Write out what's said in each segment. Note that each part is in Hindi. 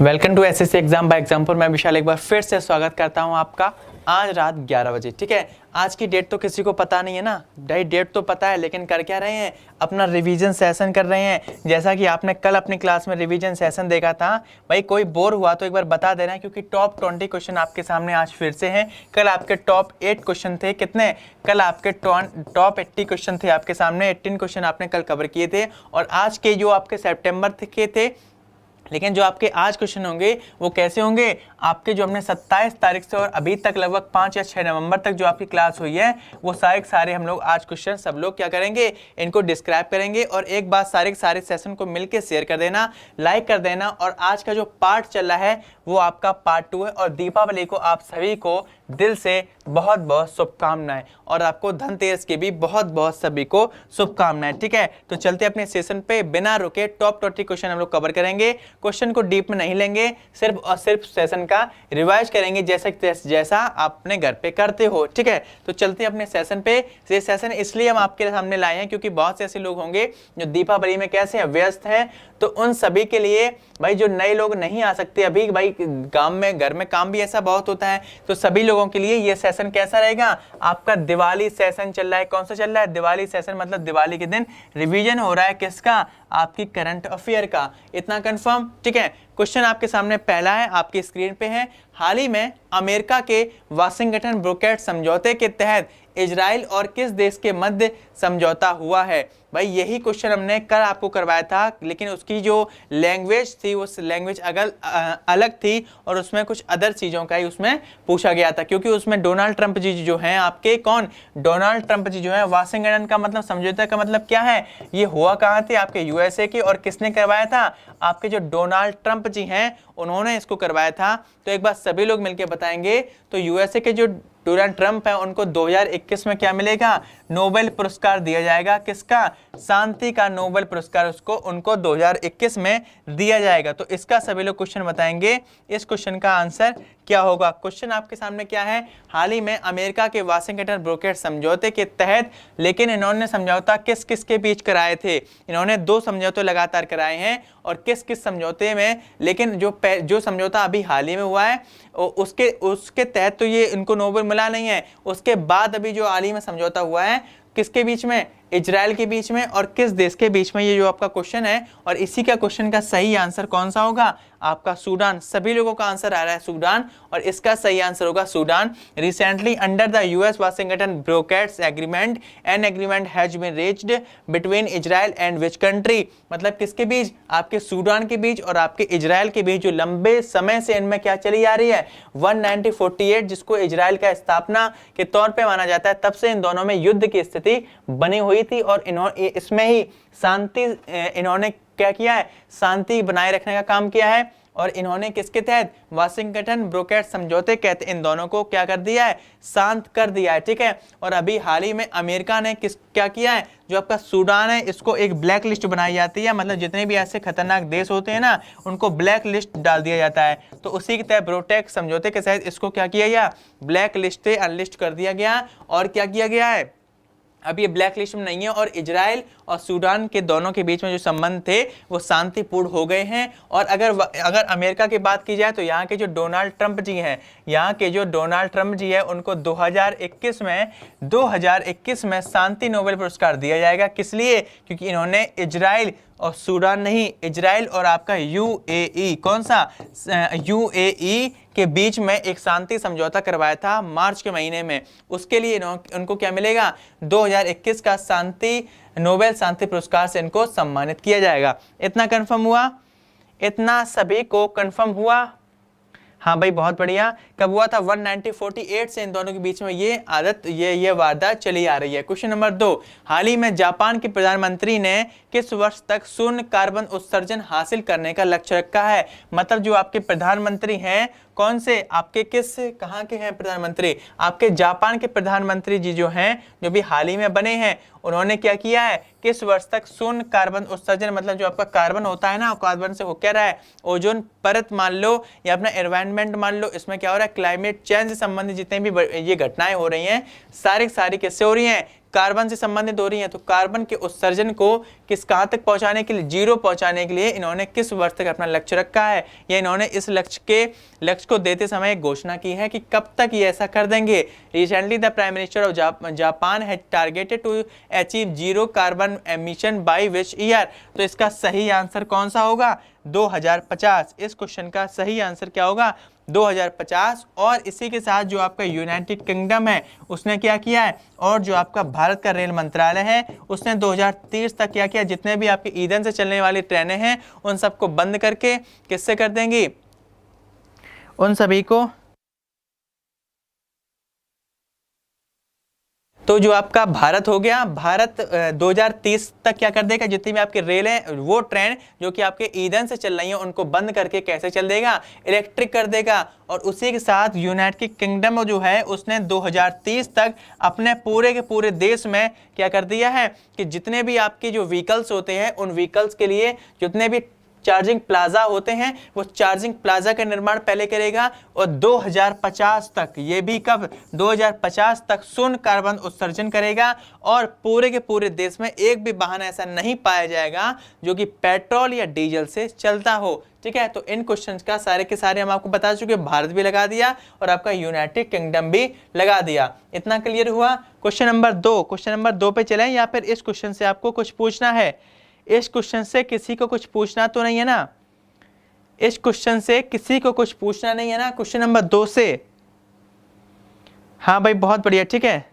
Welcome to SSC exam by example. मैं विशाल एक बार फिर से स्वागत करता हूं आपका आज रात 11 बजे। ठीक है, आज की डेट तो किसी को पता नहीं है ना, डेट तो पता है, लेकिन कर क्या रहे हैं, अपना रिवीजन सेशन कर रहे हैं। जैसा कि आपने कल अपनी क्लास में रिवीजन सेशन देखा था, भाई कोई बोर हुआ तो एक बार बता देना, क्योंकि टॉप 20 क्वेश्चन आपके सामने आज फिर से हैं। कल आपके टॉप 8 क्वेश्चन थे, कितने, कल आपके टॉप 80 क्वेश्चन थे आपके सामने, 18 क्वेश्चन आपने कल कवर किए थे। और आज के जो आपके सितंबर के थे, लेकिन जो आपके आज क्वेश्चन होंगे वो कैसे होंगे, आपके जो हमने 27 तारीख से और अभी तक लगभग 5 या 6 नवंबर तक जो आपकी क्लास हुई है, वो सारे हम लोग आज क्वेश्चन सब लोग क्या करेंगे, इनको डिस्क्राइब करेंगे। और एक बात, सारे सेशन को मिलके शेयर कर देना, लाइक कर देना। और आज का जो पार्ट चल रहा है वो आपका पार्ट 2 है। और दीपावली को आप सभी को दिल से बहुत बहुत शुभकामनाएं, और आपको धनतेरस की भी बहुत बहुत सभी को शुभकामनाएं। ठीक है, तो चलते अपने सेशन पे, बिना रुके टॉप 20 क्वेश्चन हम लोग कवर करेंगे। क्वेश्चन को डीप में नहीं लेंगे, सिर्फ और सिर्फ सेशन का रिवाइज करेंगे, जैसा आप अपने घर पे करते हो। ठीक है, तो चलते हैं अपने सेशन पे। ये सेशन इसलिए हम आपके सामने लाए हैं क्योंकि बहुत से ऐसे लोग होंगे जो दीपावली में कैसे व्यस्त हैं, तो उन सभी के लिए भाई, जो नए लोग नहीं आ सकते अभी, भाई गांव में घर में काम भी ऐसा बहुत होता है, तो सभी लोगों के लिए ये सेशन कैसा रहेगा, आपका दिवाली सेशन चल रहा है। कौन सा चल रहा है, दिवाली सेशन, मतलब दिवाली के दिन रिवीजन हो रहा है किसका, आपकी करंट अफेयर का। इतना कंफर्म। ठीक है, क्वेश्चन आपके सामने पहला है, आपकी स्क्रीन पे है। हाल ही में अमेरिका के वाशिंगटन ब्रोकेट समझौते के तहत इजराइल और किस देश के मध्य समझौता हुआ है। भाई यही क्वेश्चन हमने कल आपको करवाया था, लेकिन उसकी जो लैंग्वेज थी वो लैंग्वेज अलग थी, और उसमें कुछ अदर चीज़ों का ही उसमें पूछा गया था, क्योंकि उसमें डोनाल्ड ट्रंप जी जो हैं आपके, कौन, डोनाल्ड ट्रंप जी जो है, वाशिंगटन का मतलब समझौता का मतलब क्या है, ये हुआ कहाँ थे, आपके यूएसए के, और किसने करवाया था, आपके जो डोनाल्ड ट्रंप जी हैं उन्होंने इसको करवाया था। तो एक बार सभी लोग मिलकर बताएंगे, तो यूएसए के जो डोनाल्ड ट्रंप है उनको 2021 में क्या मिलेगा, नोबेल पुरस्कार दिया जाएगा। किसका, शांति का नोबेल पुरस्कार उसको उनको 2021 में दिया जाएगा। तो इसका सभी लोग क्वेश्चन बताएंगे, इस क्वेश्चन का आंसर क्या होगा। क्वेश्चन आपके सामने क्या है, हाल ही में अमेरिका के वाशिंगटन ब्रोकेट समझौते के तहत, लेकिन इन्होंने समझौता किस किस के बीच कराए थे, इन्होंने 2 समझौते लगातार कराए हैं, और किस किस समझौते में, लेकिन जो समझौता अभी हाल ही में हुआ है उसके तहत तो ये इनको नोबेल मिला नहीं है। उसके बाद अभी जो हाल ही में समझौता हुआ है, किसके बीच में, इजराइल के बीच में, और किस देश के बीच में, ये जो आपका क्वेश्चन है। और इसी का क्वेश्चन का सही आंसर कौन सा होगा, आपका सूडान। सभी लोगों का आंसर आ रहा है सूडान, और इसका सही आंसर होगा Sudan. Recently under the US Washington brokered agreement, an agreement has been reached between Israel and which country, मतलब किसके बीच, आपके सूडान के बीच और आपके इजराइल के बीच, जो लंबे समय से इनमें क्या चली आ रही है, 1948, जिसको इजराइल का स्थापना के तौर पर माना जाता है, तब से इन दोनों में युद्ध की स्थिति बनी हुई थी। और इन्होंने इसमें ही शांति, इन्होंने क्या किया है, शांति बनाए रखने का काम किया है। और इन्होंने किसके तहत, वाशिंगटन ब्रोकेट समझौते कहते, इन दोनों को क्या कर दिया है, शांत कर दिया है। ठीक है, और अभी हाल ही में अमेरिका ने क्या किया है, जो आपका सूडान है इसको एक ब्लैक लिस्ट बनाई जाती है, मतलब जितने भी ऐसे खतरनाक देश होते हैं ना, उनको ब्लैक लिस्ट डाल दिया जाता है। तो उसी के तहत ब्रोटेक समझौते के तहत इसको क्या किया गया, ब्लैक लिस्ट से अनलिस्ट कर दिया गया। और क्या किया गया है, अब ये ब्लैक लिस्ट में नहीं है, और इजराइल और सूडान के दोनों के बीच में जो संबंध थे वो शांतिपूर्ण हो गए हैं। और अगर अमेरिका की बात की जाए, तो यहाँ के जो डोनाल्ड ट्रंप जी हैं, यहाँ के जो डोनाल्ड ट्रंप जी है, उनको 2021 में शांति नोबेल पुरस्कार दिया जाएगा। किस लिए, क्योंकि इन्होंने इजराइल और सूडान नहीं, इजराइल और आपका यूएई, कौन सा, यूएई के बीच में एक शांति समझौता करवाया था मार्च के महीने में। उसके लिए उनको क्या मिलेगा, 2021 का शांति नोबेल शांति पुरस्कार से इनको सम्मानित किया जाएगा। इतना कंफर्म हुआ, इतना सभी को कंफर्म हुआ। हाँ भाई बहुत बढ़िया। कब हुआ था, 1948 से इन दोनों के बीच में ये आदत, ये वारदात चली आ रही है। क्वेश्चन नंबर 2, हाल ही में जापान के प्रधानमंत्री ने किस वर्ष तक शून्य कार्बन उत्सर्जन हासिल करने का लक्ष्य रखा है। मतलब जो आपके प्रधानमंत्री हैं, कौन से, आपके किस, कहाँ के हैं प्रधानमंत्री, आपके जापान के प्रधानमंत्री जी जो हैं, जो भी हाल ही में बने हैं, उन्होंने क्या किया है, किस वर्ष तक शून्य कार्बन उत्सर्जन, मतलब जो आपका कार्बन होता है ना, कार्बन से हो क्या रहा है, ओजोन परत मान लो या अपना एनवायरनमेंट मान लो, इसमें क्या हो रहा है, क्लाइमेट चेंज संबंधी जितने भी ये घटनाएं हो रही हैं, सारी किससे हो रही हैं, कार्बन से संबंधित हो रही हैं, तो कार्बन के उत्सर्जन को कहाँ तक पहुंचाने के लिए, 0 पहुंचाने के लिए इन्होंने किस वर्ष तक अपना लक्ष्य रखा है, या इन्होंने इस लक्ष्य को देते समय घोषणा की है कि कब तक ये ऐसा कर देंगे। Recently the prime minister of Japan had targeted to achieve 0 carbon emission by which year. तो इसका सही आंसर कौन सा होगा, 2050। इस क्वेश्चन का सही आंसर क्या होगा, 2050। और इसी के साथ जो आपका यूनाइटेड किंगडम है उसने क्या किया है, और जो आपका भारत का रेल मंत्रालय है उसने 2030 तक क्या किया, जितने भी आपके ईंधन से चलने वाली ट्रेनें हैं उन सबको बंद करके किससे कर देंगी, उन सभी को। तो जो आपका भारत हो गया, भारत 2030 तक क्या कर देगा, जितनी भी आपकी रेल है वो ट्रेन जो कि आपके ईंधन से चल रही है उनको बंद करके कैसे चल देगा, इलेक्ट्रिक कर देगा। और उसी के साथ यूनाइटेड किंगडम जो है उसने 2030 तक अपने पूरे के पूरे देश में क्या कर दिया है कि जितने भी आपके जो व्हीकल्स होते हैं उन व्हीकल्स के लिए जितने भी चार्जिंग प्लाजा होते हैं वो चार्जिंग प्लाजा का निर्माण पहले करेगा, और 2050 तक, ये भी कब, 2050 तक शून्य कार्बन उत्सर्जन करेगा। और पूरे के पूरे देश में एक भी वाहन ऐसा नहीं पाया जाएगा जो कि पेट्रोल या डीजल से चलता हो। ठीक है, तो इन क्वेश्चंस का सारे के सारे हम आपको बता चुके, भारत भी लगा दिया और आपका यूनाइटेड किंगडम भी लगा दिया। इतना क्लियर हुआ। क्वेश्चन नंबर 2, क्वेश्चन नंबर 2 पे चलें, या फिर इस क्वेश्चन से आपको कुछ पूछना है, इस क्वेश्चन से किसी को कुछ पूछना तो नहीं है ना, इस क्वेश्चन से किसी को कुछ पूछना नहीं है ना, क्वेश्चन नंबर 2 से। हाँ भाई बहुत बढ़िया, ठीक है।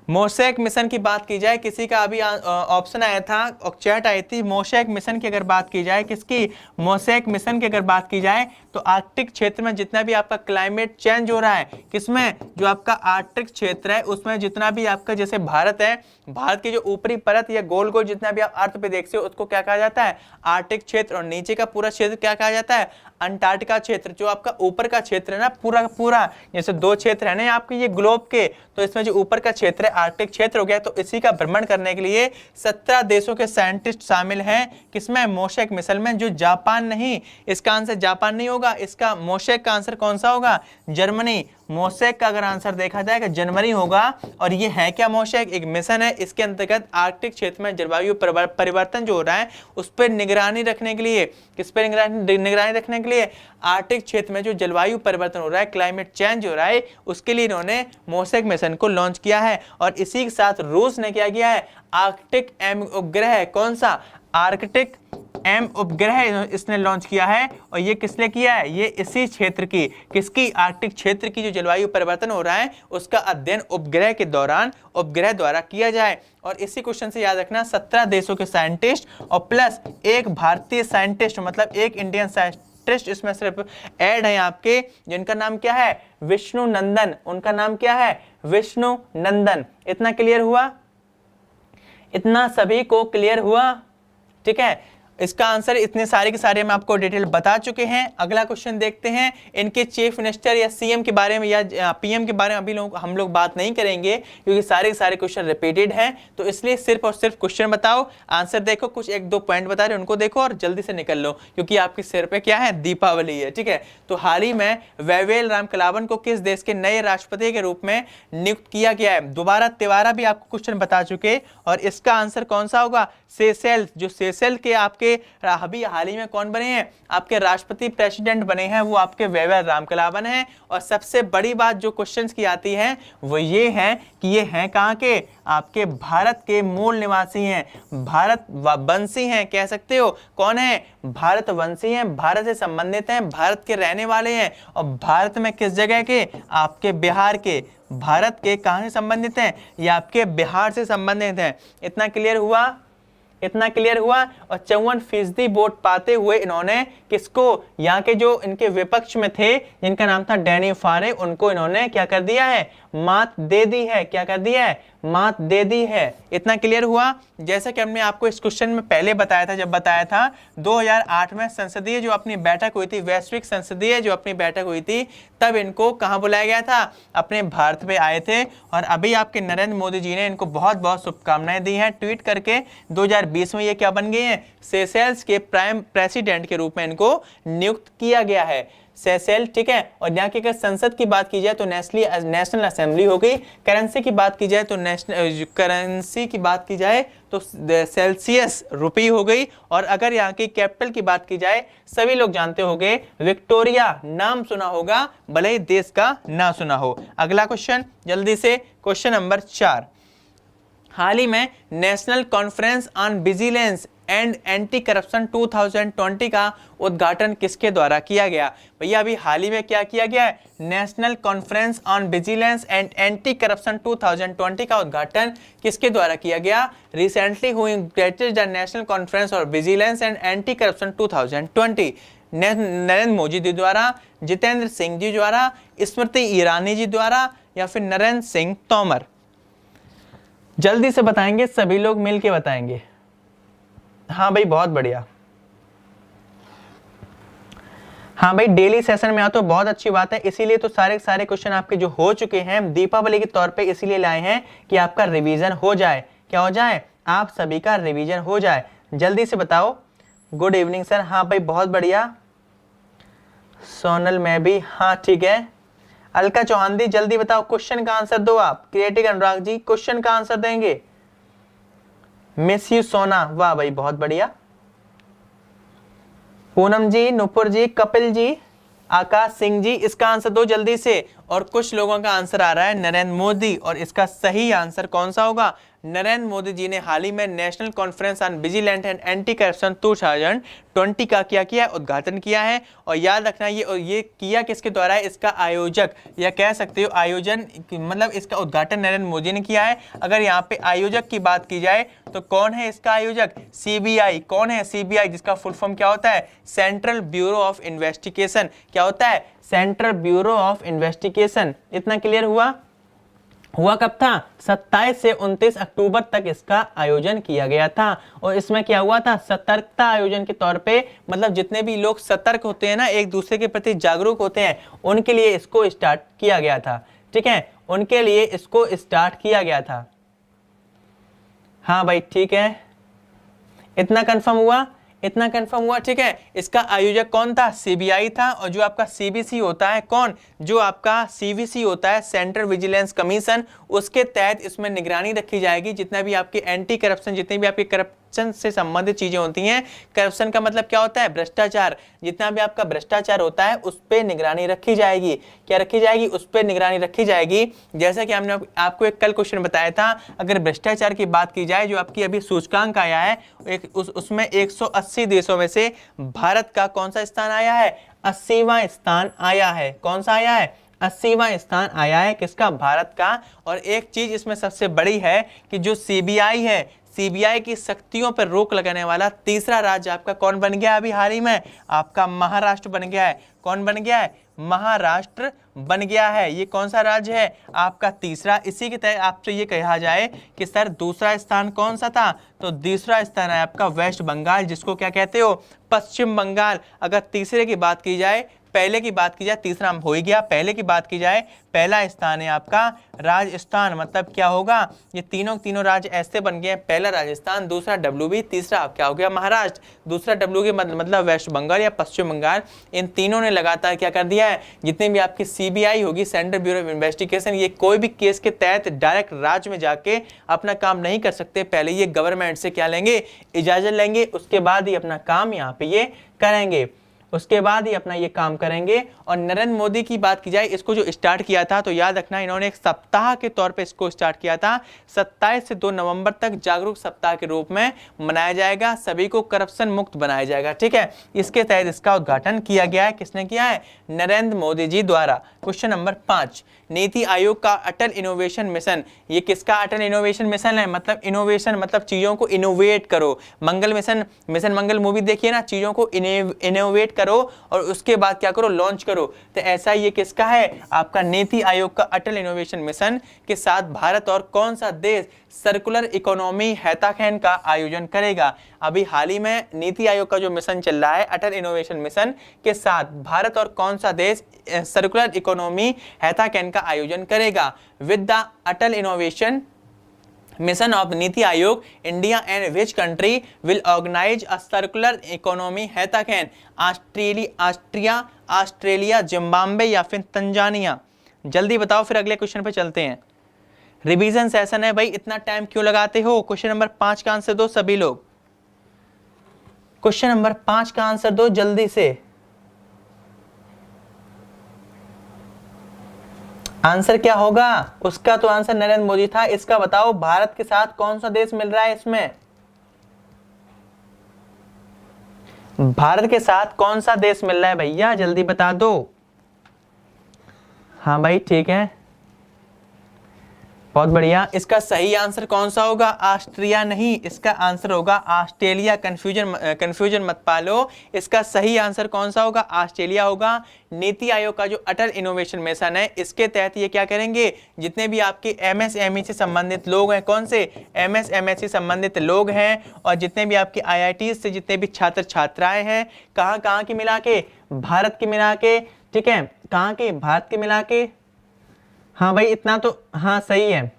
मोसेक मिशन की बात की जाए, किसी का अभी ऑप्शन आया था और चैट आई थी, मोसेक मिशन की अगर बात की जाए, किसकी, मोसेक मिशन की अगर बात की जाए तो आर्कटिक क्षेत्र में जितना भी आपका क्लाइमेट चेंज हो रहा है, किसमें, जो आपका आर्कटिक क्षेत्र है उसमें जितना भी आपका, जैसे भारत है, भारत की जो ऊपरी परत या गोल गोल जितना भी आप अर्थ पे देखते हो उसको क्या कहा जाता है, आर्कटिक क्षेत्र। और नीचे का पूरा क्षेत्र क्या कहा जाता है, अंटार्कटिका क्षेत्र। जो आपका ऊपर का क्षेत्र है ना पूरा का पूरा, जैसे 2 क्षेत्र है ना आपके ये ग्लोब के, तो इसमें जो ऊपर का क्षेत्र है आर्कटिक क्षेत्र हो गया। तो इसी का भ्रमण करने के लिए 17 देशों के साइंटिस्ट शामिल हैं, किसमें, मोसेक मिशन में, जो जापान नहीं, इसका आंसर जापान नहीं होगा, इसका मोसेक का आंसर कौन सा होगा, जर्मनी। मोसेक का अगर आंसर देखा जाएगा जनवरी होगा। और ये है क्या, मोसेक एक मिशन है, इसके अंतर्गत आर्कटिक क्षेत्र में जलवायु परिवर्तन जो हो रहा है उस पर निगरानी रखने के लिए, किस पर निगरानी रखने के लिए, आर्कटिक क्षेत्र में जो जलवायु परिवर्तन हो रहा है, क्लाइमेट चेंज हो रहा है, उसके लिए इन्होंने मोसेक मिशन को लॉन्च किया है। और इसी के साथ रूस ने क्या किया है, आर्कटिक एम उपग्रह, कौन सा, आर्कटिक एम उपग्रह इसने लॉन्च किया है। और ये किसने किया है, ये इसी क्षेत्र की, किसकी, आर्कटिक क्षेत्र की जो जलवायु परिवर्तन हो रहा है उसका अध्ययन उपग्रह के दौरान उपग्रह द्वारा किया जाए। और इसी क्वेश्चन से याद रखना, 17 देशों के साइंटिस्ट और प्लस एक भारतीय साइंटिस्ट, मतलब एक इंडियन साइंटिस्ट इसमें सिर्फ ऐड है आपके, जिनका नाम क्या है, विष्णु नंदन। उनका नाम क्या है, विष्णु नंदन। इतना क्लियर हुआ, इतना सभी को क्लियर हुआ, ठीक है। इसका आंसर इतने सारे के सारे हम आपको डिटेल बता चुके हैं। अगला क्वेश्चन देखते हैं, इनके चीफ मिनिस्टर या सीएम के बारे में या पीएम के बारे में अभी हम लोग बात नहीं करेंगे, क्योंकि सारे के सारे क्वेश्चन रिपीटेड हैं। तो इसलिए सिर्फ और सिर्फ क्वेश्चन बताओ, आंसर देखो, कुछ 1-2 पॉइंट बता रहे उनको देखो और जल्दी से निकल लो, क्योंकि आपके सिर पे क्या है, दीपावली है, ठीक है। तो हाल ही में वेवेल रामकलावन को किस देश के नए राष्ट्रपति के रूप में नियुक्त किया गया है। दोबारा तिवारा भी आपको क्वेश्चन बता चुके, और इसका आंसर कौन सा होगा, सेशेल्स। जो सेशेल्स के आपके अभी हाल ही में कौन बने हैं, आपके राष्ट्रपति प्रेसिडेंट बने हैं, वो आपके वेवेल रामकलावन हैं। और सबसे बड़ी बात जो क्वेश्चंस की आती है वो ये है कि ये हैं कहाँ के, आपके भारत के मूल निवासी हैं, भारत वंशी हैं, कह सकते हो। कौन है, भारत वंशी हैं, भारत से संबंधित हैं, भारत के रहने वाले हैं। और भारत में किस जगह के, आपके बिहार के, भारत के कहाँ से संबंधित हैं, ये आपके बिहार से संबंधित हैं। इतना क्लियर हुआ, इतना क्लियर हुआ। और 54% वोट पाते हुए इन्होंने किसको, यहाँ के जो इनके विपक्ष में थे जिनका नाम था डैनी फारे, उनको इन्होंने क्या कर दिया है, मात दे दी है। क्या कर दिया है, मात दे दी है। इतना क्लियर हुआ। जैसा कि हमने आपको इस क्वेश्चन में पहले बताया था, जब बताया था 2008 में संसदीय जो अपनी बैठक हुई थी, वैश्विक संसदीय जो अपनी बैठक हुई थी, तब इनको कहाँ बुलाया गया था, अपने भारत पे आए थे। और अभी आपके नरेंद्र मोदी जी ने इनको बहुत बहुत शुभकामनाएं दी हैं, ट्वीट करके 2020 में ये क्या बन गए हैं, सेशेल्स के प्राइम प्रेसिडेंट के रूप में इनको नियुक्त किया गया है। सेशेल, ठीक है। और यहाँ की अगर संसद की बात की जाए तो नेशनल असेंबली हो गई। करेंसी की बात की जाए तो सेल्सियस रुपी हो गई। और अगर यहाँ की कैपिटल की बात की जाए, सभी लोग जानते होंगे विक्टोरिया, नाम सुना होगा भले ही देश का ना सुना हो। अगला क्वेश्चन जल्दी से, क्वेश्चन नंबर 4। हाल ही में national conference on vigilance and anti corruption 2020 का उद्घाटन किसके द्वारा किया गया? भैया अभी हाल ही में क्या किया गया है? National conference on vigilance and anti corruption 2020 का उद्घाटन किसके द्वारा किया गया? रिसेंटली हुई the national conference on vigilance and anti corruption 2020 Narendra Modi ji द्वारा, जितेंद्र सिंह जी द्वारा, स्मृति ईरानी जी द्वारा, या फिर नरेंद्र सिंह तोमर? जल्दी से बताएंगे, सभी लोग मिलके बताएंगे। हाँ भाई बहुत बढ़िया। हाँ भाई डेली सेशन में आओ तो बहुत अच्छी बात है, इसीलिए तो सारे क्वेश्चन आपके जो हो चुके हैं दीपावली के तौर पे इसीलिए लाए हैं कि आपका रिवीजन हो जाए। क्या हो जाए? आप सभी का रिवीजन हो जाए। जल्दी से बताओ। Good evening sir. हाँ भाई बहुत बढ़िया। सोनल में भी, हाँ ठीक है। अलका चौहान दी जल्दी बताओ, क्वेश्चन का आंसर दो आप। क्रिएटिव अनुराग जी क्वेश्चन का आंसर देंगे। मिस यू सोना, वाह भाई बहुत बढ़िया। पूनम जी, नुपुर जी, कपिल जी, आकाश सिंह जी, इसका आंसर दो जल्दी से। और कुछ लोगों का आंसर आ रहा है नरेंद्र मोदी, और इसका सही आंसर कौन सा होगा? नरेंद्र मोदी जी ने हाल ही में national conference on vigilance and anti corruption 2020 का क्या किया? उद्घाटन किया है। और याद रखना ये किया किसके द्वारा है? इसका आयोजक, या कह सकते हो आयोजन, मतलब इसका उद्घाटन नरेंद्र मोदी ने किया है। अगर यहाँ पे आयोजक की बात की जाए तो कौन है इसका आयोजक? सीबीआई। कौन है सीबीआई? जिसका फुल फॉर्म क्या होता है? Central bureau of investigation. क्या होता है? Central bureau of investigation. इतना क्लियर हुआ? हुआ कब था? 27 से 29 अक्टूबर तक इसका आयोजन किया गया था। और इसमें क्या हुआ था? सतर्कता आयोजन के तौर पे, मतलब जितने भी लोग सतर्क होते हैं ना, एक दूसरे के प्रति जागरूक होते हैं, उनके लिए इसको स्टार्ट किया गया था। ठीक है, उनके लिए इसको स्टार्ट किया गया था। हाँ भाई ठीक है, इतना कंफर्म हुआ? इतना कंफर्म हुआ, ठीक है। इसका आयोजक कौन था? सीबीआई था। और जो आपका सीबीसी होता है, कौन? जो आपका सीवीसी होता है, सेंट्रल विजिलेंस कमीशन, उसके तहत इसमें निगरानी रखी जाएगी। जितना भी आपके एंटी करप्शन, जितने भी आपके करप्शन से संबंधित चीजें होती हैं, करप्शन का मतलब क्या होता है? भ्रष्टाचार। जितना भी आपका भ्रष्टाचार होता है उस पर निगरानी रखी जाएगी। क्या रखी जाएगी? उस पर निगरानी रखी जाएगी। जैसा कि हमने आपको एक कल क्वेश्चन बताया था, अगर भ्रष्टाचार की बात की जाए, जो आपकी अभी सूचकांक आया है उसमें 180 देशों में से भारत का कौन सा स्थान आया है? 80वां स्थान आया है। कौन सा आया है? 80वां स्थान आया है। किसका? भारत का। और एक चीज इसमें सबसे बड़ी है कि जो सीबीआई है, सीबीआई की शक्तियों पर रोक लगाने वाला तीसरा राज्य आपका कौन बन गया? अभी हाल ही में आपका महाराष्ट्र बन गया है। कौन बन गया है? महाराष्ट्र बन गया है। ये कौन सा राज्य है? आपका तीसरा। इसी के तहत आपसे ये कहा जाए कि सर दूसरा स्थान कौन सा था? तो दूसरा स्थान है आपका वेस्ट बंगाल, जिसको क्या कहते हो? पश्चिम बंगाल। अगर तीसरे की बात की जाए, पहले की बात की जाए, तीसरा हो ही गया। पहले की बात की जाए, पहला स्थान है आपका राजस्थान। मतलब क्या होगा? ये तीनों राज्य ऐसे बन गए, पहला राजस्थान, दूसरा डब्ल्यूबी, तीसरा क्या हो गया? महाराष्ट्र। दूसरा डब्ल्यू के मतलब वेस्ट बंगाल या पश्चिम बंगाल। इन तीनों ने लगातार क्या कर दिया है? जितने भी आपकी सीबीआई होगी, सेंट्रल ब्यूरो ऑफ इन्वेस्टिगेशन, ये कोई भी केस के तहत डायरेक्ट राज्य में जाके अपना काम नहीं कर सकते। पहले ये गवर्नमेंट से क्या लेंगे? इजाजत लेंगे, उसके बाद ही अपना काम यहाँ पे ये करेंगे। उसके बाद ही अपना ये काम करेंगे। और नरेंद्र मोदी की बात की जाए, इसको जो स्टार्ट किया था, तो याद रखना इन्होंने एक सप्ताह के तौर पे इसको स्टार्ट किया था। 27 से 2 नवंबर तक जागरूक सप्ताह के रूप में मनाया जाएगा। सभी को करप्शन मुक्त बनाया जाएगा। ठीक है, इसके तहत इसका उद्घाटन किया गया है। किसने किया है? नरेंद्र मोदी जी द्वारा। क्वेश्चन नंबर 5, नीति आयोग का अटल इनोवेशन मिशन। ये किसका अटल इनोवेशन मिशन है? मतलब इनोवेशन मतलब चीजों को इनोवेट करो। मंगल मिशन मंगल मूवी देखिए ना, चीजों को इनोवेट करो और उसके बाद क्या करो? लॉन्च करो। तो ऐसा ये किसका है? आपका नीति आयोग का अटल इनोवेशन मिशन के साथ भारत और कौन सा देश सर्कुलर इकोनॉमी हैकाथन का आयोजन करेगा? अभी हाल ही में नीति आयोग का जो मिशन चल रहा है, अटल इनोवेशन मिशन के साथ भारत और कौन सा देश सर्कुलर इकोनॉमी हैकाथन का आयोजन करेगा? With the Atal innovation mission of Niti Ayog, India and which country will organize a circular economy hackathon? Australia, Australia, Zimbabwe या फिर तंजानिया? जल्दी बताओ, फिर अगले क्वेश्चन पे चलते हैं। रिवीजन सेशन है भाई, इतना टाइम क्यों लगाते हो? क्वेश्चन नंबर 5 का आंसर दो सभी लोग। क्वेश्चन नंबर 5 का आंसर दो जल्दी से। आंसर क्या होगा उसका? तो आंसर नरेंद्र मोदी था। इसका बताओ, भारत के साथ कौन सा देश मिल रहा है इसमें? भारत के साथ कौन सा देश मिल रहा है भैया, जल्दी बता दो। हाँ भाई ठीक है, बहुत बढ़िया। इसका सही आंसर कौन सा होगा? ऑस्ट्रिया नहीं, इसका आंसर होगा ऑस्ट्रेलिया। कंफ्यूजन मत पालो, इसका सही आंसर कौन सा होगा? ऑस्ट्रेलिया होगा। नीति आयोग का जो अटल इनोवेशन मिशन है, इसके तहत ये क्या करेंगे, जितने भी आपके एमएसएमई से संबंधित लोग हैं, कौन से एमएसएमई से संबंधित लोग हैं, और जितने भी आपके आईआईटी से जितने भी छात्र छात्राएं हैं, कहाँ कहाँ की मिला के? भारत की मिला के, ठीक है, कहाँ के? भारत के मिला के। हाँ भाई इतना तो हाँ सही है।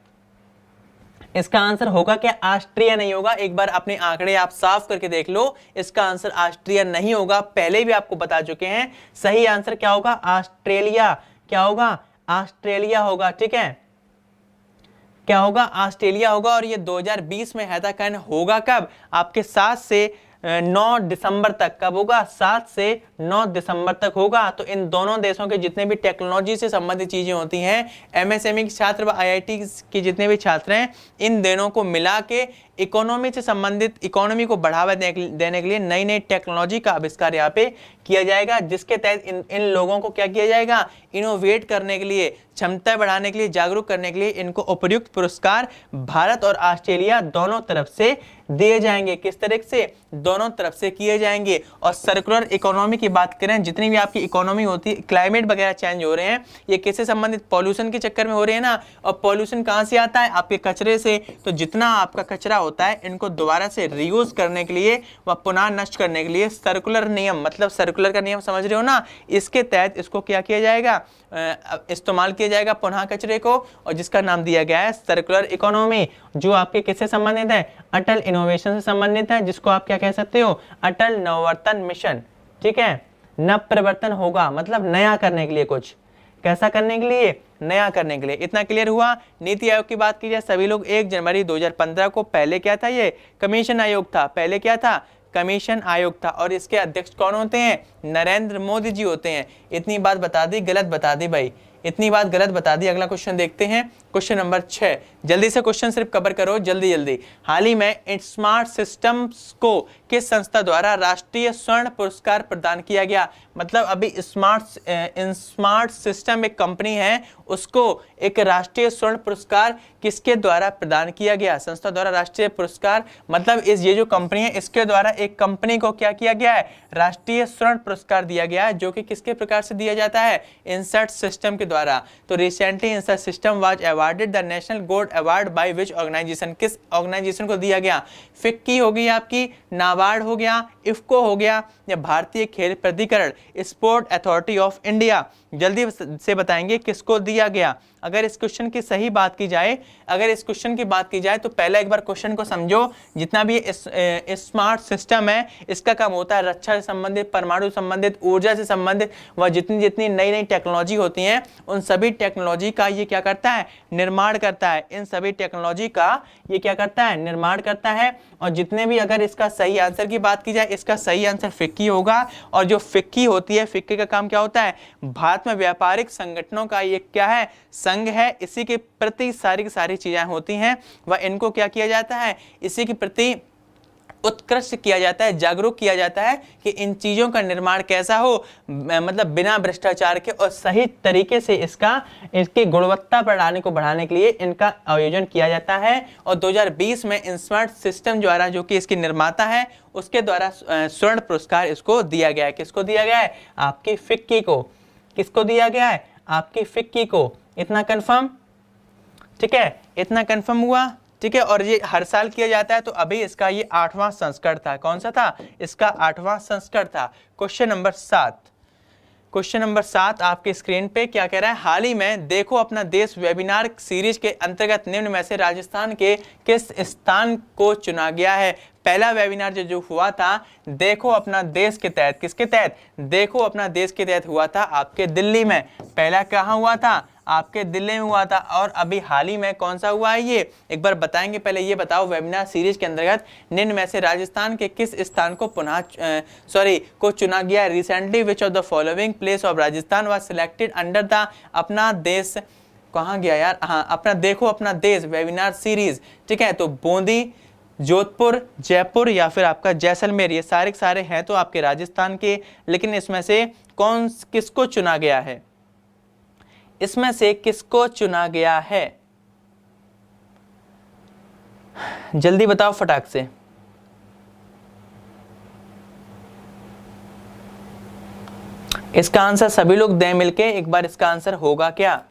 इसका आंसर होगा क्या? ऑस्ट्रिया नहीं होगा। एक बार अपने आंकड़े आप साफ करके देख लो, इसका आंसर ऑस्ट्रिया नहीं होगा, पहले भी आपको बता चुके हैं। सही आंसर क्या होगा? ऑस्ट्रेलिया। क्या होगा? ऑस्ट्रेलिया होगा, ठीक है। क्या होगा? ऑस्ट्रेलिया होगा। और ये 2020 में हैकाथन होगा कब? आपके 7 से 9 दिसंबर तक। कब होगा? 7 से 9 दिसंबर तक होगा। तो इन दोनों देशों के जितने भी टेक्नोलॉजी से संबंधित चीजें होती हैं, एमएसएमई के छात्र व आईआईटी के जितने भी छात्र हैं, इन दोनों को मिला के इकोनॉमी से संबंधित, इकोनॉमी को बढ़ावा देने के लिए नई नई टेक्नोलॉजी का आविष्कार यहाँ पे किया जाएगा, जिसके तहत इन लोगों को क्या किया जाएगा? इनोवेट करने के लिए, क्षमता बढ़ाने के लिए, जागरूक करने के लिए इनको उपयुक्त पुरस्कार भारत और ऑस्ट्रेलिया दोनों तरफ से दिए जाएंगे। किस तरह से? दोनों तरफ से किए जाएंगे। और सर्कुलर इकोनॉमी की बात करें, जितनी भी आपकी इकोनॉमी होती है, क्लाइमेट वगैरह चेंज हो रहे हैं, ये किससे संबंधित? पॉल्यूशन के चक्कर में हो रहे हैं ना। और पॉल्यूशन कहाँ से आता है? आपके कचरे से। तो जितना आपका कचरा होता है, इनको दोबारा से रीयूज करने के लिए व पुनः नष्ट करने के लिए सर्कुलर नियम, मतलब सर्कुलर का नियम समझ रहे हो ना, इसके तहत इसको क्या किया जाएगा? इस्तेमाल किया जाएगा पुनः कचरे को, और जिसका नाम दिया गया है सर्कुलर इकोनॉमी, जो आपके किससे संबंधित है? अटल इनोवेशन से संबंधित है, जिसको आप क्या कह सकते हो? अटल नववर्तन मिशन, ठीक है। नव परिवर्तन होगा, मतलब नया करने के लिए कुछ। कैसा करने के लिए? नया करने के लिए। इतना क्लियर हुआ। नीति आयोग की बात की जाए, सभी लोग 1 जनवरी 2015 को, पहले क्या था? ये कमीशन आयोग था। पहले क्या था? कमीशन आयोग था। और इसके अध्यक्ष कौन होते हैं? नरेंद्र मोदी जी होते हैं। इतनी बात बता दी, गलत बता दी भाई, इतनी बात गलत बता दी। अगला क्वेश्चन देखते हैं, क्वेश्चन नंबर 6। जल्दी से क्वेश्चन सिर्फ कवर करो, जल्दी जल्दी। हाल ही में स्मार्ट सिस्टम्स को किस संस्था द्वारा राष्ट्रीय स्वर्ण पुरस्कार प्रदान किया गया? मतलब अभी स्मार्ट सिस्टम एक कंपनी है, उसको एक राष्ट्रीय स्वर्ण पुरस्कार किसके द्वारा प्रदान किया गया? संस्था द्वारा राष्ट्रीय पुरस्कार, मतलब ये जो कंपनी है, इसके द्वारा एक कंपनी को क्या किया गया है? राष्ट्रीय स्वर्ण पुरस्कार दिया गया है, जो कि किसके प्रकार से दिया जाता है? इंसर्ट सिस्टम के द्वारा। तो recently insert system was awarded the national gold award by which organisation? किस ऑर्गेनाइजेशन को दिया गया? फिक्की हो गई आपकी, नाबार्ड हो गया, इफ्को हो गया, या भारतीय खेल प्राधिकरण, स्पोर्ट अथॉरिटी ऑफ इंडिया? जल्दी से बताएंगे किसको दिया गया। अगर इस क्वेश्चन की सही बात की जाए, अगर इस क्वेश्चन की बात की जाए, तो पहले एक बार क्वेश्चन को समझो। जितना भी स्मार्ट सिस्टम है, इसका काम होता है रक्षा से संबंधित, परमाणु संबंधित, ऊर्जा से संबंधित, व जितनी जितनी नई नई टेक्नोलॉजी होती हैं, उन सभी टेक्नोलॉजी का ये क्या करता है? निर्माण करता है। इन सभी टेक्नोलॉजी का ये क्या करता है? निर्माण करता है। और जितने भी, अगर इसका सही आंसर की बात की जाए, इसका सही आंसर फिक्की होगा। और जो फिक्की होती है, फिक्की का काम क्या होता है? भारत में व्यापारिक संगठनों का ये क्या है? संघ है। इसी के प्रति सारी की सारी चीजें होती हैं, वह इनको क्या किया जाता है? इसी के प्रति उत्कृष्ट किया जाता है, जागरूक किया जाता है कि इन चीजों का निर्माण कैसा हो, मतलब बिना भ्रष्टाचार के, और सही तरीके से इसकी गुणवत्ता बढ़ाने के लिए इनका आयोजन किया जाता है। और 2020 में स्मार्ट सिस्टम द्वारा, जो कि इसकी निर्माता है, उसके द्वारा स्वर्ण पुरस्कार इसको दिया गया है। किसको दिया गया है? आपकी फिक्की को। किसको दिया गया है? आपकी फिक्की को। इतना कंफर्म? ठीक है, इतना कंफर्म हुआ, ठीक है। और ये हर साल किया जाता है। तो अभी इसका ये 8वां संस्करण था। कौन सा था? इसका 8वां संस्करण था। Question number 7। क्वेश्चन नंबर 7 आपके स्क्रीन पे क्या कह रहा है, हाल ही में देखो अपना देश वेबिनार सीरीज के अंतर्गत निम्न में से राजस्थान के किस स्थान को चुना गया है। पहला वेबिनार जो हुआ था देखो अपना देश के तहत, किसके तहत, देखो अपना देश के तहत हुआ था आपके दिल्ली में। पहला कहाँ हुआ था, आपके दिल्ली में हुआ था। और अभी हाल ही में कौन सा हुआ है ये एक बार बताएंगे। पहले ये बताओ वेबिनार सीरीज के अंतर्गत निम्न में से राजस्थान के किस स्थान को को चुना गया। Recently which of the following place of Rajasthan was selected under the अपना देश, कहाँ गया यार, हाँ अपना देखो अपना देश वेबिनार सीरीज, ठीक है। तो बूंदी, जोधपुर, जयपुर या फिर आपका जैसलमेर, ये सारे हैं तो आपके राजस्थान के। लेकिन इसमें से किसको चुना गया है, इसमें से किसको चुना गया है, जल्दी बताओ फटाक से। इसका आंसर सभी लोग दें मिलके एक बार, इसका आंसर होगा क्या,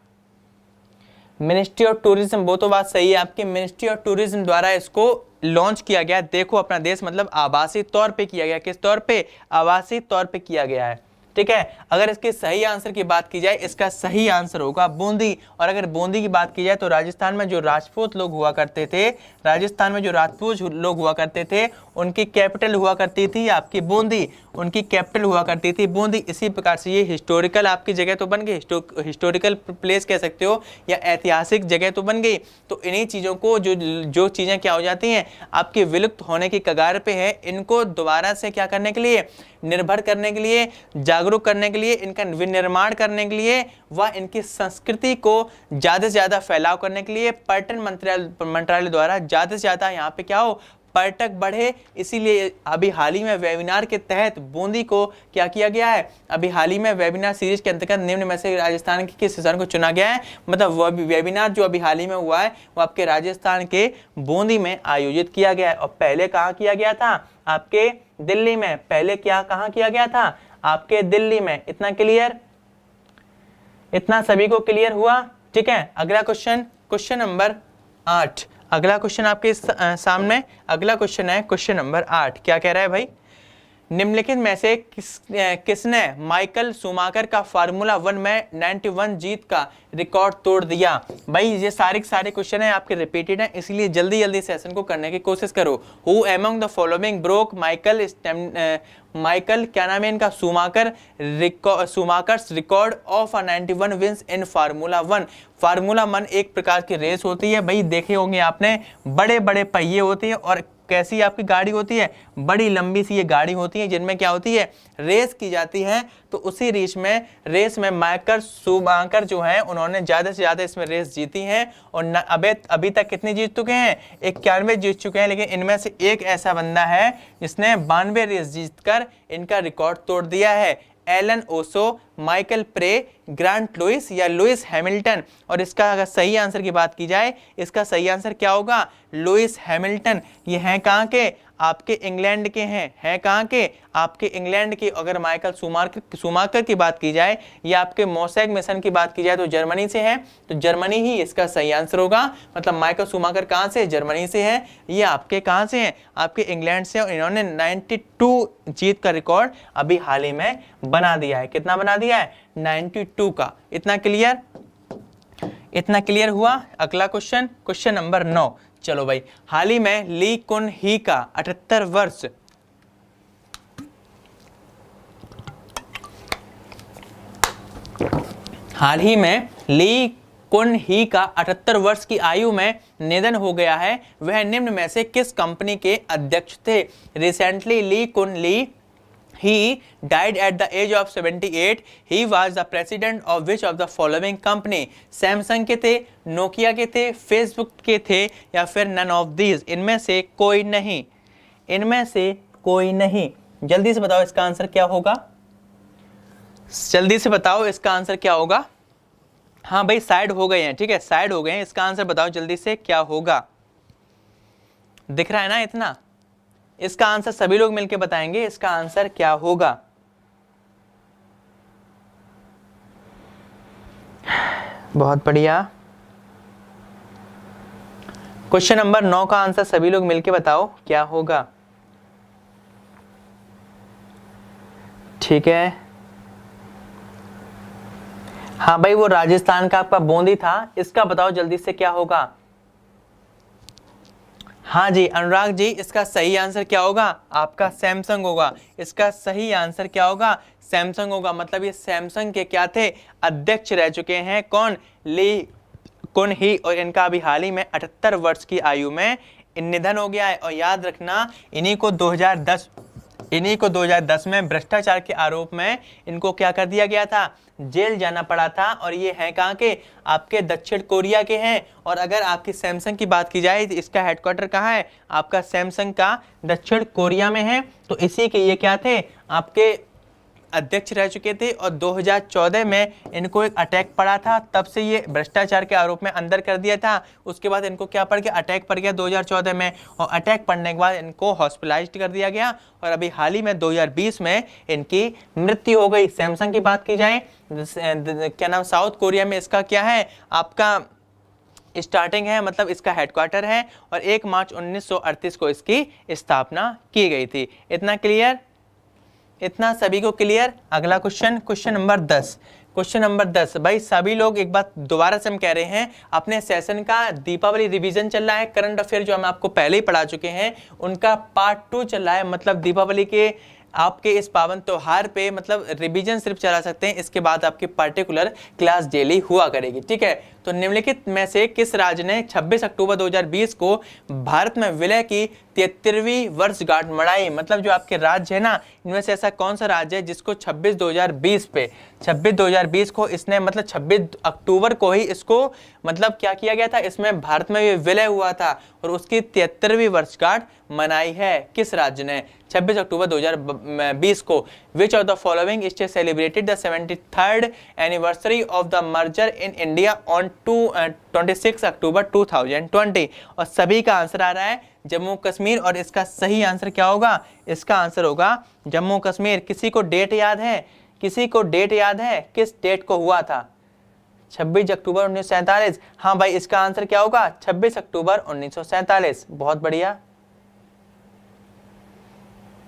मिनिस्ट्री ऑफ टूरिज्म। वो तो बात सही है आपकी, मिनिस्ट्री ऑफ टूरिज्म द्वारा इसको लॉन्च किया गया। देखो अपना देश मतलब आभासी तौर पे किया गया, किस तौर पे, आभासी तौर पे किया गया है, ठीक है। अगर इसके सही आंसर की बात की जाए, इसका सही आंसर होगा बूंदी। और अगर बूंदी की बात की जाए तो राजस्थान में जो राजपूत लोग हुआ करते थे, राजस्थान में जो राजपूत लोग हुआ करते थे, उनकी कैपिटल हुआ करती थी आपकी बूंदी, उनकी कैपिटल हुआ करती थी बूंदी। इसी प्रकार से ये हिस्टोरिकल आपकी जगह तो बन गई, हिस्टोरिकल प्लेस कह सकते हो या ऐतिहासिक जगह तो बन गई। तो इन्हीं चीज़ों को जो चीज़ें क्या हो जाती हैं आपकी विलुप्त होने की कगार पे है, इनको दोबारा से क्या करने के लिए, निर्भर करने के लिए, जागरूक करने के लिए, इनका विनिर्माण करने के लिए व इनकी संस्कृति को ज़्यादा से ज़्यादा फैलाव करने के लिए पर्यटन मंत्रालय द्वारा ज़्यादा से ज़्यादा यहाँ पे क्या हो, पर्यटक बढ़े। इसीलिए अभी हाल ही में वेबिनार के तहत बूंदी को क्या किया गया है, अभी हाल ही में वेबिनार सीरीज के अंतर्गत निम्न में से राजस्थान के किस स्थान को चुना गया है। मतलब वह वेबिनार जो अभी हाल ही में हुआ है वो आपके राजस्थान के बूंदी में आयोजित किया गया है। और पहले कहाँ किया गया था, आपके दिल्ली में। पहले क्या कहाँ किया गया था, आपके दिल्ली में। इतना क्लियर, इतना सभी को क्लियर हुआ, ठीक है। अगला क्वेश्चन, क्वेश्चन नंबर 8, अगला क्वेश्चन आपके सामने, अगला क्वेश्चन है क्वेश्चन नंबर 8। क्या कह रहा है भाई, निम्नलिखित में से किसने माइकल शूमाकर का फार्मूला 1 में 91 जीत का रिकॉर्ड तोड़ दिया। भाई ये सारे क्वेश्चन है आपके रिपीटेड हैं, इसलिए जल्दी जल्दी सेशन को करने की कोशिश करो। Who among the following broke Michael क्या नाम है इनका, Schumacher's record of 91 wins in formula 1। Formula 1 एक प्रकार की रेस होती है भाई, देखे होंगे आपने, बड़े बड़े पहिए होते हैं और कैसी आपकी गाड़ी होती है, बड़ी लंबी सी ये गाड़ी होती है जिनमें क्या होती है, रेस की जाती है। तो उसी रेस में माइकल शूमाकर जो है उन्होंने ज़्यादा से ज़्यादा इसमें रेस जीती है। और अभी तक कितनी जीत चुके हैं, 91 जीत चुके हैं। लेकिन इनमें से एक ऐसा बंदा है जिसने 92 रेस जीतकर इनका रिकॉर्ड तोड़ दिया है, एलन ओसो, माइकल प्रे, ग्रांट लुइस या लुइस हैमिल्टन। और इसका अगर सही आंसर की बात की जाए, इसका सही आंसर क्या होगा, लुइस हैमिल्टन। ये हैं कहाँ के, आपके इंग्लैंड के हैं कहाँ के, आपके इंग्लैंड के। अगर माइकल शूमाकर की बात की जाए या आपके मोसैक मिशन की बात की जाए तो जर्मनी से है, तो जर्मनी ही इसका सही आंसर होगा। मतलब माइकल शूमाकर कहाँ से, जर्मनी से है, ये आपके कहाँ से हैं, आपके इंग्लैंड से। और इन्होंने 92 जीत का रिकॉर्ड अभी हाल ही में बना दिया है। कितना बना दिया है, 92 का। इतना क्लियर, इतना क्लियर हुआ। अगला क्वेश्चन, क्वेश्चन नंबर 9। चलो भाई, हाल ही में ली कुन ही का 78 वर्ष हाल ही में ली कुन ही का 78 वर्ष की आयु में निधन हो गया है। वह निम्न में से किस कंपनी के अध्यक्ष थे। रिसेंटली ली कुन ली he died at the age of 78. he was the president of which of the following company। Samsung के थे, नोकिया के थे, फेसबुक के थे या फिर none of these, इनमें से कोई नहीं, इनमें से कोई नहीं। जल्दी से बताओ इसका आंसर क्या होगा, जल्दी से बताओ इसका आंसर क्या होगा। हाँ भाई साइड हो गए हैं, ठीक है, साइड हो गए हैं। इसका आंसर बताओ जल्दी से क्या होगा, दिख रहा है ना इतना। इसका आंसर सभी लोग मिलके बताएंगे, इसका आंसर क्या होगा। बहुत बढ़िया। क्वेश्चन नंबर 9 का आंसर सभी लोग मिलके बताओ क्या होगा। ठीक है, हाँ भाई, वो राजस्थान का आपका बूंदी था। इसका बताओ जल्दी से क्या होगा। हाँ जी अनुराग जी, इसका सही आंसर क्या होगा? आपका सैमसंग होगा। इसका सही आंसर क्या होगा? सैमसंग होगा। मतलब ये सैमसंग के क्या थे? अध्यक्ष रह चुके हैं। कौन? ली कुन ही। और इनका अभी हाल ही में 78 वर्ष की आयु में निधन हो गया है। और याद रखना, इन्हीं को 2010 में भ्रष्टाचार के आरोप में इनको क्या कर दिया गया था? जेल जाना पड़ा था। और ये हैं कहाँ के? आपके दक्षिण कोरिया के हैं। और अगर आपकी सैमसंग की बात की जाए तो इसका हेडक्वार्टर कहाँ है? आपका सैमसंग का दक्षिण कोरिया में है। तो इसी के ये क्या थे? आपके अध्यक्ष रह चुके थे। और 2014 में इनको एक अटैक पड़ा था, तब से ये भ्रष्टाचार के आरोप में अंदर कर दिया था। उसके बाद इनको क्या पड़ गया? अटैक पड़ गया 2014 में। और अटैक पड़ने के बाद इनको हॉस्पिटलाइज्ड कर दिया गया। और अभी हाल ही में 2020 में इनकी मृत्यु हो गई। सैमसंग की बात की जाए, क्या नाम, साउथ कोरिया में इसका क्या है? आपका स्टार्टिंग है, मतलब इसका हेडक्वार्टर है। और 1 मार्च 1938 को इसकी स्थापना की गई थी। इतना क्लियर? इतना सभी को क्लियर? अगला question, question number 10। Question number 10 भाई, सभी लोग एक बात दोबारा से हम कह रहे हैं, अपने सेशन का दीपावली रिवीजन चल रहा है। करंट अफेयर जो हम आपको पहले ही पढ़ा चुके हैं उनका पार्ट 2 चल रहा है। मतलब दीपावली के आपके इस पावन त्योहार पे मतलब रिवीजन सिर्फ चला सकते हैं, इसके बाद आपकी पर्टिकुलर क्लास डेली हुआ करेगी। ठीक है, तो निम्नलिखित में से किस राज्य ने 26 अक्टूबर 2020 को भारत में विलय की 73वीं वर्षगांठ मनाई? मतलब जो आपके राज्य है ना, इनमें से ऐसा कौन सा राज्य है जिसको 26/2020 को इसने, मतलब 26 अक्टूबर को ही इसको मतलब क्या किया गया था, इसमें भारत में ये विलय हुआ था और उसकी 73वीं वर्षगांठ मनाई है। किस राज्य ने? 26 अक्टूबर 2020 को। Which of the following state celebrated the 73rd anniversary of the merger in India on 26 अक्टूबर 2020? और सभी का आंसर आ रहा है जम्मू कश्मीर। और इसका सही आंसर क्या होगा? इसका आंसर होगा जम्मू कश्मीर। किसी को डेट याद है? किसी को डेट याद है? किस डेट को हुआ था? 26 अक्टूबर 1947। हाँ भाई, इसका आंसर क्या होगा? 26 अक्टूबर 1947। बहुत बढ़िया।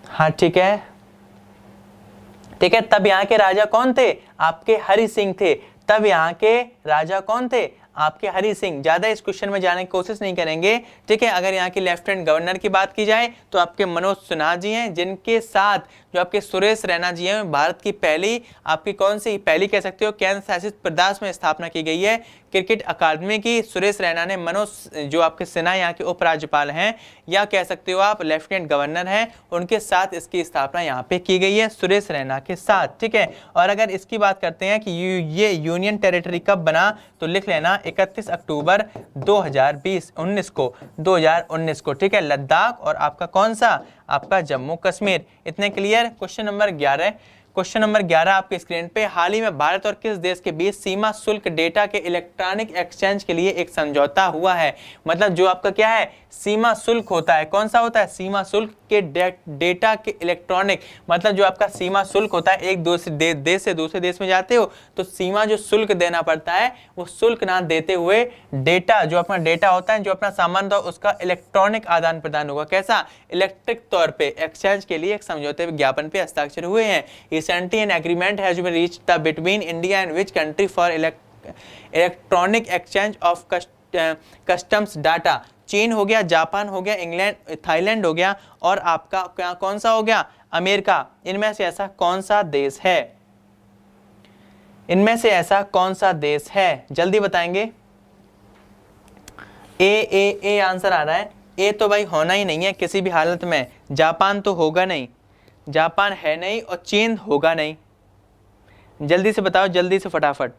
हाँ ठीक है, ठीक है। तब यहाँ के राजा कौन थे? आपके हरि सिंह थे। तब यहाँ के राजा कौन थे? आपके हरि सिंह। ज्यादा इस क्वेश्चन में जाने की कोशिश नहीं करेंगे। ठीक है, अगर यहाँ के लेफ्टिनेंट गवर्नर की बात की जाए तो आपके मनोज सिन्हा जी हैं, जिनके साथ जो आपके सुरेश रैना जी हैं, भारत की पहली, आपकी कौन सी पहली कह सकते हो, केंद्र शासित प्रदेश में स्थापना की गई है क्रिकेट अकादमी की। सुरेश रैना ने, मनोज जो आपके सिन्हा यहाँ के उपराज्यपाल हैं या कह सकते हो आप लेफ्टिनेंट गवर्नर हैं, उनके साथ इसकी स्थापना यहाँ पे की गई है, सुरेश रैना के साथ। ठीक है, और अगर इसकी बात करते हैं कि ये यूनियन टेरिटरी कब बना, तो लिख लेना 31 अक्टूबर 2019 को। ठीक है, लद्दाख और आपका कौन सा? आपका जम्मू कश्मीर। इतने clear? Question number 11। Question number 11 आपके स्क्रीन पे, हाल ही में भारत और किस देश के बीच सीमा शुल्क डेटा के इलेक्ट्रॉनिक एक्सचेंज के लिए एक समझौता हुआ है? मतलब जो आपका क्या है, सीमा शुल्क होता है, कौन सा होता है? सीमा शुल्क के डेटा के इलेक्ट्रॉनिक, मतलब जो आपका सीमा शुल्क होता है, एक दूसरे देश से दूसरे देश में जाते हो तो सीमा जो शुल्क देना पड़ता है, वो शुल्क ना देते हुए डेटा, जो अपना डेटा होता है, जो अपना सामान होता है, उसका इलेक्ट्रॉनिक आदान प्रदान होगा। कैसा? इलेक्ट्रिक तौर पे एक्सचेंज के लिए एक समझौते विज्ञापन पे हस्ताक्षर हुए हैं। Recently an agreement has been reached between India and which country for electronic exchange of customs data? चीन हो गया, जापान हो गया, इंग्लैंड, थाईलैंड हो गया और आपका क्या कौन सा हो गया? अमेरिका। इनमें से ऐसा कौन सा देश है? इनमें से ऐसा कौन सा देश है? जल्दी बताएंगे। ए आंसर आ रहा है। ए तो भाई होना ही नहीं है किसी भी हालत में। जापान तो होगा नहीं, जापान है नहीं, और चीन होगा नहीं। जल्दी से बताओ, जल्दी से, फटाफट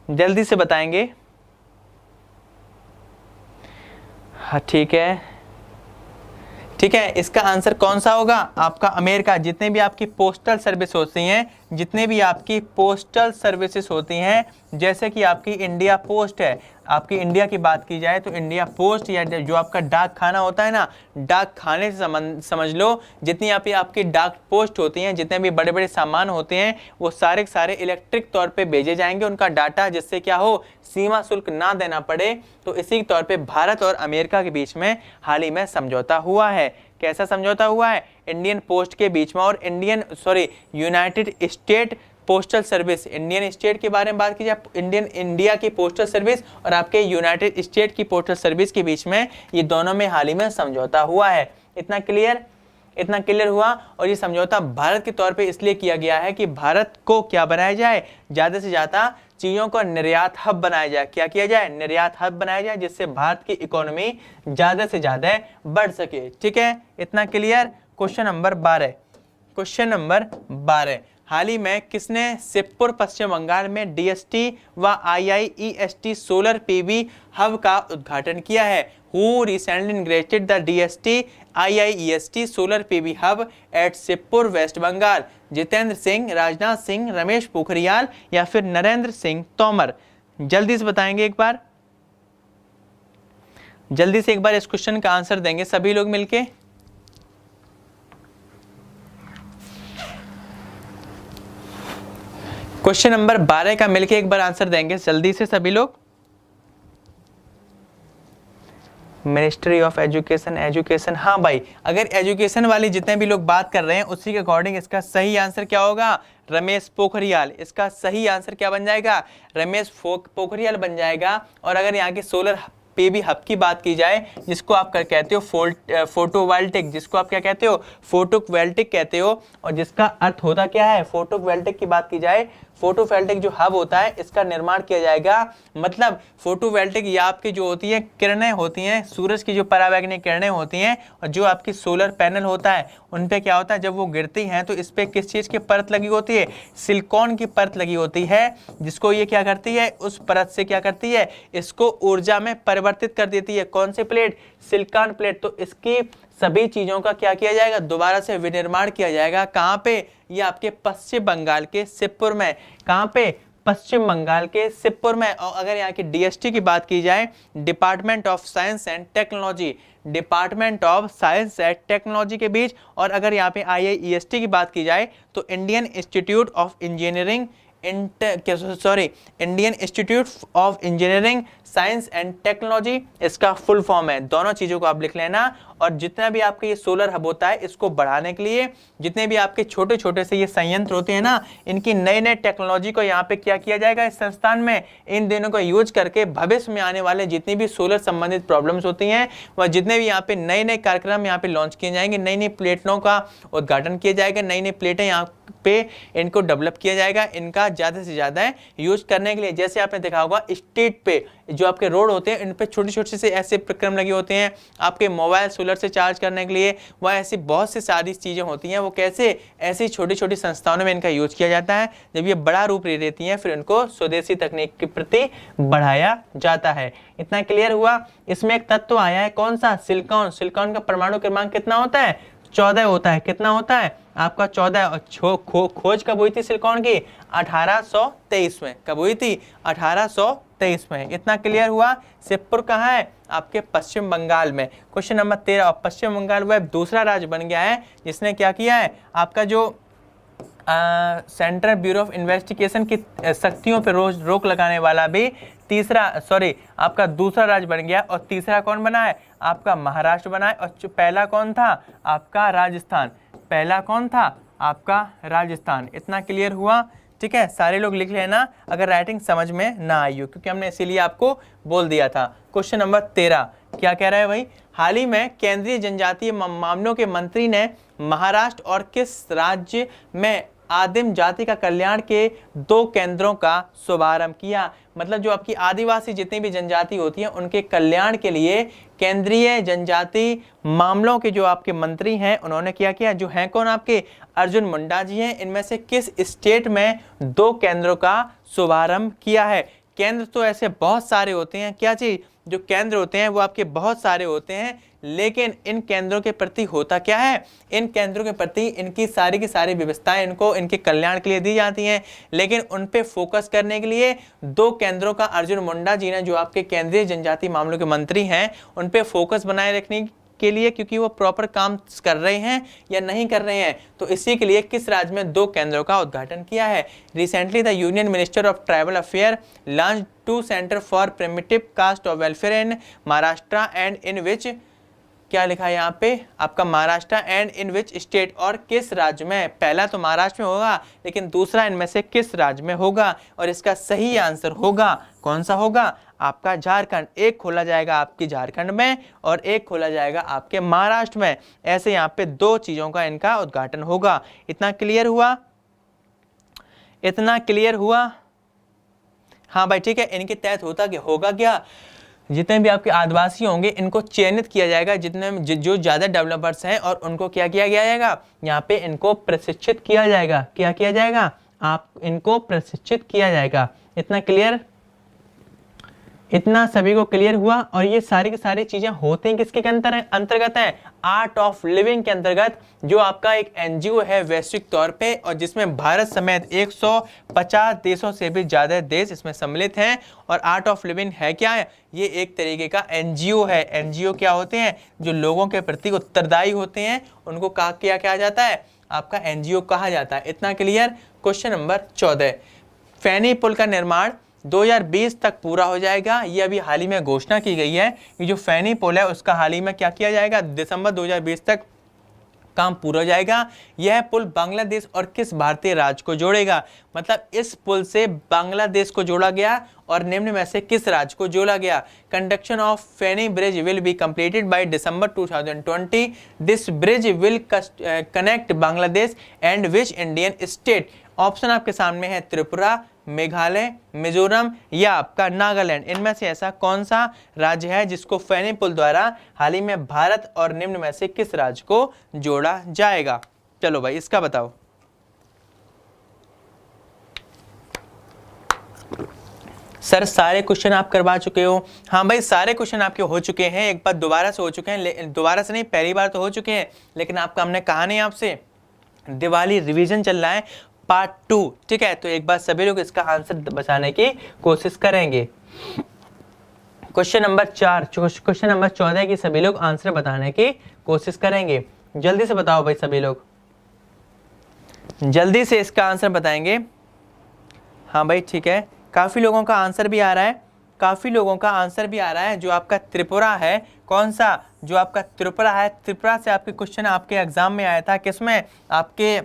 जल्दी से बताएंगे। हाँ ठीक है, ठीक है, इसका आंसर कौन सा होगा? आपका अमेरिका। जितने भी आपकी पोस्टल सर्विस होती हैं, जितने भी आपकी पोस्टल सर्विसेज होती हैं, जैसे कि आपकी इंडिया पोस्ट है, आपकी इंडिया की बात की जाए तो इंडिया पोस्ट या जो आपका डाक खाना होता है ना, डाक खाने से समझ लो, जितनी आपकी डाक पोस्ट होती हैं, जितने भी बड़े बड़े सामान होते हैं, वो सारे के सारे इलेक्ट्रिक तौर पे भेजे जाएंगे, उनका डाटा, जिससे क्या हो, सीमा शुल्क ना देना पड़े। तो इसी तौर पे भारत और अमेरिका के बीच में हाल ही में समझौता हुआ है। कैसा समझौता हुआ है? इंडियन पोस्ट के बीच में और United state postal service, Indian state के बारे में बात की जाए, इंडिया की पोस्टल सर्विस और आपके यूनाइटेड स्टेट की पोस्टल सर्विस के बीच में ये दोनों में हाल ही में समझौता हुआ है। इतना क्लियर हुआ। और ये समझौता भारत के तौर पे इसलिए किया गया है कि भारत को क्या बनाया जाए, ज़्यादा से ज़्यादा चीज़ों को निर्यात हब बनाया जाए। क्या किया जाए, निर्यात हब बनाया जाए, जिससे भारत की इकोनॉमी ज़्यादा से ज़्यादा बढ़ सके। ठीक है, इतना क्लियर। क्वेश्चन नंबर 12, हाल ही में किसने शिवपुर पश्चिम बंगाल में DST व IIEST सोलर PV हब का उद्घाटन किया है? Who recently inaugurated the DST IIEST solar PV hub at Shivpur West Bengal? Jitendra Singh, Rajnath Singh, Ramesh Pokhriyal या फिर नरेंद्र सिंह तोमर? जल्दी से बताएंगे एक बार, जल्दी से एक बार इस क्वेश्चन का आंसर देंगे सभी लोग मिलके। क्वेश्चन नंबर 12 का मिलके एक बार आंसर देंगे जल्दी से सभी लोग। मिनिस्ट्री ऑफ एजुकेशन, हाँ भाई, अगर एजुकेशन वाली जितने भी लोग बात कर रहे हैं उसी के अकॉर्डिंग इसका सही आंसर क्या होगा, रमेश पोखरियाल। इसका सही आंसर क्या बन जाएगा, रमेश पोखरियाल बन जाएगा। और अगर यहाँ के सोलर PV हब की बात की जाए, जिसको आप कहते हो फोटोवोल्टिक, जिसको आप क्या कहते हो, फोटोवोल्टिक कहते हो, और जिसका अर्थ होता क्या है, फोटोवोल्टिक की बात की जाए, फोटोवोल्टिक जो हब होता है इसका निर्माण किया जाएगा। मतलब फोटोवोल्टिक ये आपकी जो होती है किरणें होती हैं, सूरज की जो परावैंगनी किरणें होती हैं, और जो आपकी सोलर पैनल होता है उन पे क्या होता है, जब वो गिरती हैं तो इस पे किस चीज़ की परत लगी होती है, सिलिकॉन की परत लगी होती है, जिसको ये क्या करती है, उस परत से क्या करती है, इसको ऊर्जा में परिवर्तित कर देती है। कौन सी प्लेट, सिलिकॉन प्लेट। तो इसकी सभी चीजों का क्या किया जाएगा, दोबारा से विनिर्माण किया जाएगा। कहाँ पे, ये आपके पश्चिम बंगाल के शिवपुर में। कहाँ पे, पश्चिम बंगाल के शिवपुर में। और अगर यहाँ की DST की बात की जाए, department of science and technology, department of science and technology के बीच। और अगर यहाँ पे IIEST की बात की जाए तो Indian institute of engineering Indian institute of engineering science and technology इसका फुल फॉर्म है। दोनों चीजों को आप लिख लेना। और जितना भी आपका ये सोलर हब होता है, इसको बढ़ाने के लिए जितने भी आपके छोटे छोटे से ये संयंत्र होते हैं ना, इनकी नई नई टेक्नोलॉजी को यहाँ पे क्या किया जाएगा इस संस्थान में, इन दिनों को यूज करके भविष्य में आने वाले जितनी भी सोलर संबंधित प्रॉब्लम्स होती हैं, वह जितने भी यहाँ पे नए नए कार्यक्रम यहाँ पे लॉन्च किए जाएंगे, नई नई प्लेटों का उद्घाटन किया जाएगा, नई नई प्लेटें यहाँ पे इनको डेवलप किया जाएगा, इनका ज़्यादा से ज़्यादा यूज करने के लिए। जैसे आपने देखा होगा स्ट्रीट पे जो आपके रोड होते हैं, इन पे छोटे छोटे से ऐसे प्रक्रम लगे होते हैं आपके मोबाइल सोलर से चार्ज करने के लिए। वह ऐसी बहुत सी सारी चीज़ें होती हैं, वो कैसे ऐसी छोटी छोटी संस्थानों में इनका यूज किया जाता है। जब ये बड़ा रूप ले लेती हैं, फिर इनको स्वदेशी तकनीक के प्रति बढ़ाया जाता है। इतना क्लियर हुआ। इसमें एक तत्व आया है, कौन सा, सिलिकॉन। सिलिकॉन का परमाणु क्रमांक कितना होता है, 14 होता है। कितना होता है आपका, 14। और खोज कब हुई थी सिलिकॉन की, 1823 में। कब हुई थी, 1823 में। इतना क्लियर हुआ। शिवपुर कहाँ है, आपके पश्चिम बंगाल में। क्वेश्चन नंबर 13, पश्चिम बंगाल वह दूसरा राज्य बन गया है जिसने क्या किया है, आपका जो सेंट्रल ब्यूरो ऑफ इन्वेस्टिगेशन की शक्तियों पर रोक लगाने वाला भी आपका दूसरा राज्य बन गया। और तीसरा कौन बना है, आपका महाराष्ट्र बना है। और पहला कौन था, आपका राजस्थान। पहला कौन था, आपका राजस्थान। इतना क्लियर हुआ। ठीक है, सारे लोग लिख लेना अगर राइटिंग समझ में ना आई हो, क्योंकि हमने इसीलिए आपको बोल दिया था। क्वेश्चन नंबर 13 क्या कह रहा है भाई, हाल ही में केंद्रीय जनजातीय मामलों के मंत्री ने महाराष्ट्र और किस राज्य में आदिम जाति का कल्याण के 2 केंद्रों का शुभारंभ किया। मतलब जो आपकी आदिवासी जितनी भी जनजाति होती हैं, उनके कल्याण के लिए केंद्रीय जनजाति मामलों के जो आपके मंत्री हैं, उन्होंने क्या किया, जो हैं कौन, आपके अर्जुन मुंडा जी हैं। इनमें से किस स्टेट में 2 केंद्रों का शुभारंभ किया है। केंद्र तो ऐसे बहुत सारे होते हैं, क्या चीज, जो केंद्र होते हैं वो आपके बहुत सारे होते हैं, लेकिन इन केंद्रों के प्रति होता क्या है, इन केंद्रों के प्रति इनकी सारी की सारी व्यवस्थाएं इनको इनके कल्याण के लिए दी जाती हैं। लेकिन उन पे फोकस करने के लिए 2 केंद्रों का अर्जुन मुंडा जी ने, जो आपके केंद्रीय जनजाति मामलों के मंत्री हैं, उन पे फोकस बनाए रखने के लिए, क्योंकि वो प्रॉपर काम कर रहे हैं या नहीं कर रहे हैं, तो इसी के लिए किस राज्य में 2 केंद्रों का उद्घाटन किया है। Recently the union minister of tribal affair launch 2 centre for primitive caste of welfare in Maharashtra and in which क्या लिखा है यहाँ पे आपका Maharashtra, and in which state, और किस राज्य में। पहला तो महाराष्ट्र में होगा, लेकिन दूसरा इनमें से किस राज्य में होगा, और इसका सही आंसर होगा कौन सा होगा आपका झारखंड। एक खोला जाएगा आपकी झारखंड में और एक खोला जाएगा आपके महाराष्ट्र में। ऐसे यहाँ पे दो चीजों का इनका उद्घाटन होगा। इतना क्लियर हुआ, इतना क्लियर हुआ। हाँ भाई ठीक है, इनके तहत होगा क्या, जितने भी आपके आदिवासी होंगे इनको चयनित किया जाएगा, जितने जो ज्यादा डेवलपर्स हैं, और उनको क्या किया जाएगा, यहाँ पे इनको प्रशिक्षित किया जाएगा। क्या किया जाएगा, आप इनको प्रशिक्षित किया जाएगा। इतना क्लियर, इतना सभी को क्लियर हुआ। और ये सारी की सारी चीजें होती हैं किसके अंतर्गत है, आर्ट ऑफ लिविंग के अंतर्गत, जो आपका एक एनजीओ है वैश्विक तौर पे, और जिसमें भारत समेत 150 देशों से भी ज्यादा देश इसमें सम्मिलित हैं। और आर्ट ऑफ लिविंग है क्या है, ये एक तरीके का एनजीओ है। एनजीओ क्या होते हैं, जो लोगों के प्रति उत्तरदायी होते हैं, उनको क्या कहा जाता है, आपका एनजीओ कहा जाता है। इतना क्लियर। क्वेश्चन नंबर 14, फैनी पुल का निर्माण 2020 तक पूरा हो जाएगा। ये अभी हाल ही में घोषणा की गई है कि जो फैनी पुल है उसका हाल ही में क्या किया जाएगा, दिसंबर 2020 तक काम पूरा हो जाएगा। यह पुल बांग्लादेश और किस भारतीय राज्य को जोड़ेगा, मतलब इस पुल से बांग्लादेश को जोड़ा गया और निम्न में से किस राज्य को जोड़ा गया। Construction of Feni bridge will be completed by December 2020। This bridge will connect Bangladesh and which Indian state. Option आपके सामने है त्रिपुरा, मेघालय, मिजोरम या आपका नागालैंड। इनमें से ऐसा कौन सा राज्य है जिसको फेनी पुल द्वारा हाल ही में भारत और निम्न में से किस राज्य को जोड़ा जाएगा। चलो भाई इसका बताओ। सर सारे क्वेश्चन आप करवा चुके हो। हाँ भाई सारे क्वेश्चन आपके हो चुके हैं, एक बार दोबारा से हो चुके हैं, दोबारा से नहीं पहली बार तो हो चुके हैं, लेकिन आपका हमने कहा नहीं आपसे दिवाली रिवीजन चल रहा है पार्ट 2, ठीक है। तो एक बार सभी लोग इसका आंसर बताने की कोशिश करेंगे। क्वेश्चन नंबर 4, क्वेश्चन नंबर 14 की सभी लोग आंसर बताने की कोशिश करेंगे। जल्दी से बताओ भाई, सभी लोग जल्दी से इसका आंसर बताएंगे। हाँ भाई ठीक है, काफी लोगों का आंसर भी आ रहा है, काफी लोगों का आंसर भी आ रहा है। जो आपका त्रिपुरा है, कौन सा, जो आपका त्रिपुरा है, त्रिपुरा से आपके क्वेश्चन आपके एग्जाम में आया था। किसमें, आपके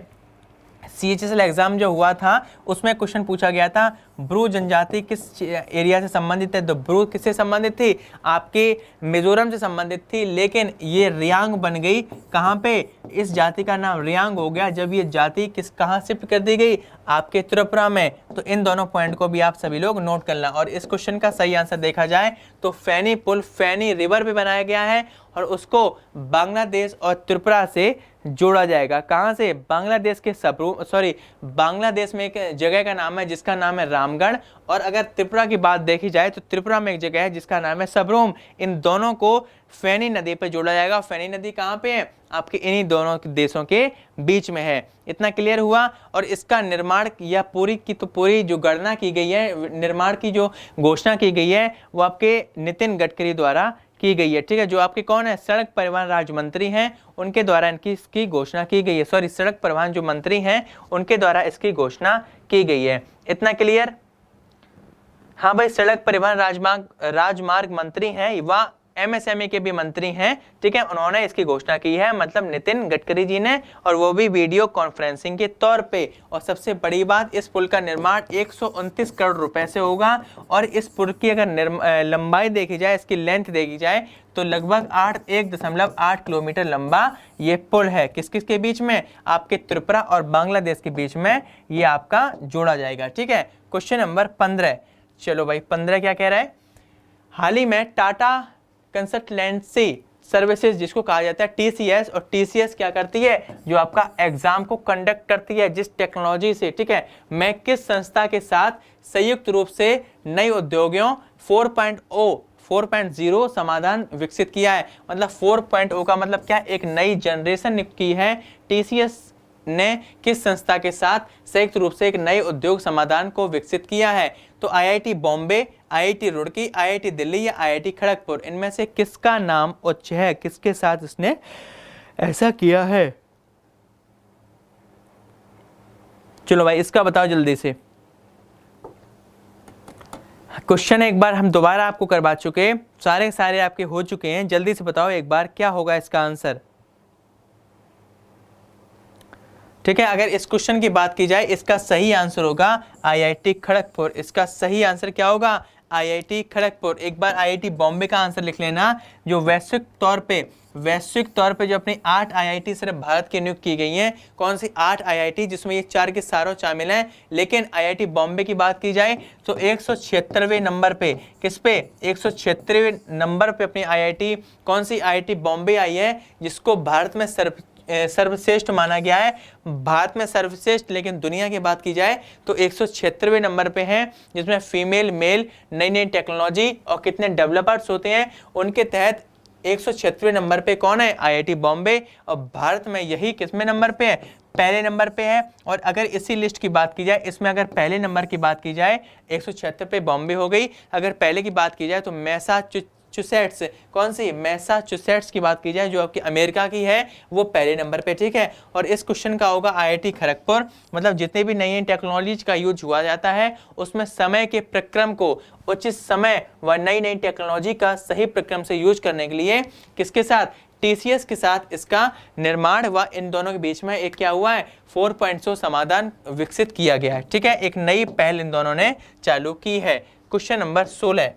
CHSL एग्जाम जो हुआ था उसमें क्वेश्चन पूछा गया था ब्रू जनजाति किस एरिया से संबंधित है। तो ब्रू किससे संबंधित थी, आपके मिजोरम से संबंधित थी, लेकिन ये रियांग बन गई। कहाँ पे, इस जाति का नाम रियांग हो गया जब ये जाति कहाँ शिफ्ट कर दी गई, आपके त्रिपुरा में। तो इन दोनों पॉइंट को भी आप सभी लोग नोट कर लें। और इस क्वेश्चन का सही आंसर देखा जाए तो फैनी पुल फैनी रिवर पे बनाया गया है और उसको बांग्लादेश और त्रिपुरा से जोड़ा जाएगा। कहाँ से, बांग्लादेश के बांग्लादेश में एक जगह का नाम है जिसका नाम है रामगढ़, और अगर त्रिपुरा की बात देखी जाए तो त्रिपुरा में एक जगह है जिसका नाम है सबरूम। इन दोनों को फेनी नदी पर जोड़ा जाएगा। फेनी नदी कहाँ पे है, आपके इन्हीं दोनों देशों के बीच में है। इतना क्लियर हुआ। और इसका निर्माण या पूरी जो गणना की गई है, निर्माण की जो घोषणा की गई है वो आपके नितिन गडकरी द्वारा की गई है, ठीक है। जो आपके कौन है, सड़क परिवहन राज्य मंत्री हैं, उनके द्वारा इसकी घोषणा की गई है। सॉरी, सड़क परिवहन जो मंत्री हैं उनके द्वारा इसकी घोषणा की गई है। इतना क्लियर। हाँ भाई, सड़क परिवहन राजमार्ग मंत्री हैं, वह MSME के भी मंत्री हैं, ठीक है। उन्होंने इसकी घोषणा की है, मतलब नितिन गडकरी जी ने, और वो भी वीडियो कॉन्फ्रेंसिंग के तौर पे। और सबसे बड़ी बात, इस पुल का निर्माण 129 करोड़ रुपए से होगा। और इस पुल की अगर लंबाई देखी जाए, इसकी लेंथ देखी जाए तो लगभग 1.8 किलोमीटर लंबा ये पुल है। किस किस के बीच में, आपके त्रिपुरा और बांग्लादेश के बीच में ये आपका जोड़ा जाएगा, ठीक है। क्वेश्चन नंबर 15, चलो भाई 15 क्या कह रहा है, हाल ही में टाटा कंसल्टेंसी सर्विसेज जिसको कहा जाता है TCS, और TCS क्या करती है, जो आपका एग्जाम को कंडक्ट करती है जिस टेक्नोलॉजी से, ठीक है, मैं किस संस्था के साथ संयुक्त रूप से नई उद्योगों 4.0 समाधान विकसित किया है। मतलब 4.0 का मतलब क्या, एक नई जनरेशन नियुक्त की है। TCS ने किस संस्था के साथ संयुक्त रूप से एक नए उद्योग समाधान को विकसित किया है। तो IIT Bombay, IIT Roorkee, IIT Delhi या IIT खड़गपुर, इनमें से किसका नाम उच्च है, किसके साथ इसने ऐसा किया है। चलो भाई इसका बताओ जल्दी से, क्वेश्चन एक बार हम दोबारा आपको करवा चुके हैं, सारे सारे आपके हो चुके हैं। जल्दी से बताओ एक बार क्या होगा इसका आंसर। ठीक है, अगर इस क्वेश्चन की बात की जाए, इसका सही आंसर होगा आईआईटी खड़गपुर। इसका सही आंसर क्या होगा? आईआईटी खड़गपुर। एक बार आईआईटी बॉम्बे का आंसर लिख लेना। जो वैश्विक तौर पे जो अपनी 8 आईआईटी सिर्फ भारत की नियुक्त की गई हैं। कौन सी 8 आईआईटी? जिसमें ये 4 के सारों शामिल हैं। लेकिन आईआईटी बॉम्बे की बात की जाए तो 176वें नंबर पे, किस पे? 176वें नंबर पे अपनी आईआईटी, कौन सी आईआईटी बॉम्बे आई है, जिसको भारत में सर्वश्रेष्ठ माना गया है। भारत में सर्वश्रेष्ठ, लेकिन दुनिया की बात की जाए तो 176वें नंबर पे है, जिसमें फीमेल मेल नई नई टेक्नोलॉजी और कितने डेवलपर्स होते हैं, उनके तहत 176वें नंबर पे कौन है? आईआईटी बॉम्बे। और भारत में यही किसमें नंबर पे है? पहले नंबर पे है। और अगर इसी लिस्ट की बात की जाए, इसमें अगर पहले नंबर की बात की जाए, 176 पे बॉम्बे हो गई। अगर पहले की बात की जाए तो मैसाचुसेट्स, कौन सी? मैसाचुसेट्स की बात की जाए, जो आपकी अमेरिका की है, वो पहले नंबर पे। ठीक है, और इस क्वेश्चन का होगा आईआईटी खड़गपुर। मतलब जितने भी नई टेक्नोलॉजीज का यूज हुआ जाता है, उसमें समय के प्रक्रम को, उचित समय व नई नई टेक्नोलॉजी का सही प्रक्रम से यूज करने के लिए किसके साथ? टीसीएस के साथ इसका निर्माण व इन दोनों के बीच में एक क्या हुआ है? 4.0 समाधान विकसित किया गया है। ठीक है, एक नई पहल इन दोनों ने चालू की है। क्वेश्चन नंबर 16,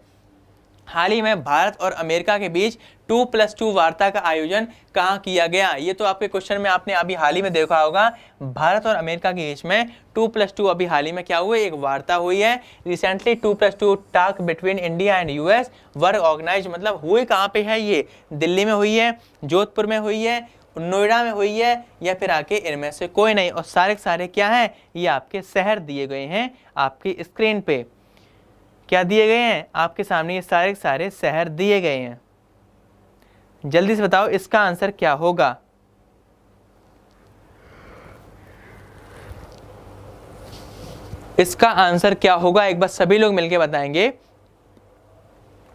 हाल ही में भारत और अमेरिका के बीच 2+2 वार्ता का आयोजन कहाँ किया गया? ये तो आपके क्वेश्चन में आपने अभी हाल ही में देखा होगा। भारत और अमेरिका के बीच में 2+2 अभी हाल ही में क्या हुआ? एक वार्ता हुई है। Recently 2+2 talk between India and US were organise. मतलब हुई कहाँ पे है? ये दिल्ली में हुई है, जोधपुर में हुई है, नोएडा में हुई है, या फिर आके इनमें से कोई नहीं। और सारे सारे क्या हैं? ये आपके शहर दिए गए हैं आपकी स्क्रीन पे। क्या दिए गए हैं? आपके सामने ये सारे सारे शहर दिए गए हैं। जल्दी से बताओ इसका आंसर क्या होगा। इसका आंसर क्या होगा? एक बार सभी लोग मिलकर बताएंगे।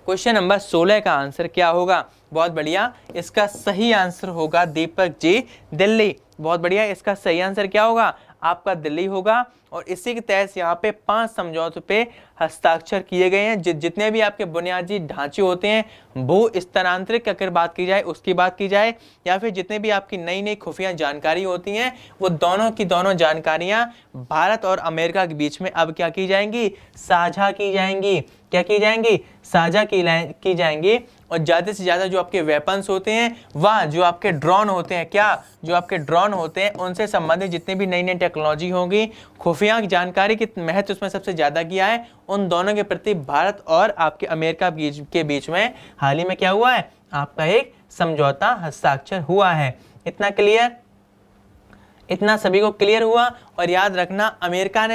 क्वेश्चन नंबर 16 का आंसर क्या होगा? बहुत बढ़िया, इसका सही आंसर होगा दीपक जी, दिल्ली। बहुत बढ़िया, इसका सही आंसर क्या होगा? आपका दिल्ली होगा। और इसी के तहत यहाँ पे 5 समझौतों पे हस्ताक्षर किए गए हैं। जितने भी आपके बुनियादी ढांचे होते हैं, भू स्थानांतरित अगर बात की जाए, उसकी बात की जाए, या फिर जितने भी आपकी नई नई खुफिया जानकारी होती हैं, वो दोनों की दोनों जानकारियां भारत और अमेरिका के बीच में अब क्या की जाएंगी? साझा की जाएंगी। क्या की जाएंगी? साझा की जाएंगी। और ज़्यादा से ज़्यादा जो आपके वेपन्स होते हैं, वह जो आपके ड्रोन होते हैं, क्या? जो आपके ड्रोन होते हैं, उनसे संबंधित जितनी भी नई नई टेक्नोलॉजी होगी, खुफिया जानकारी की महत्व उसमें सबसे ज़्यादा किया है। उन दोनों के प्रति भारत और आपके अमेरिका के बीच में हाल ही में क्या हुआ है? आपका एक समझौता हस्ताक्षर हुआ है। इतना क्लियर? इतना सभी को क्लियर हुआ? और याद रखना, अमेरिका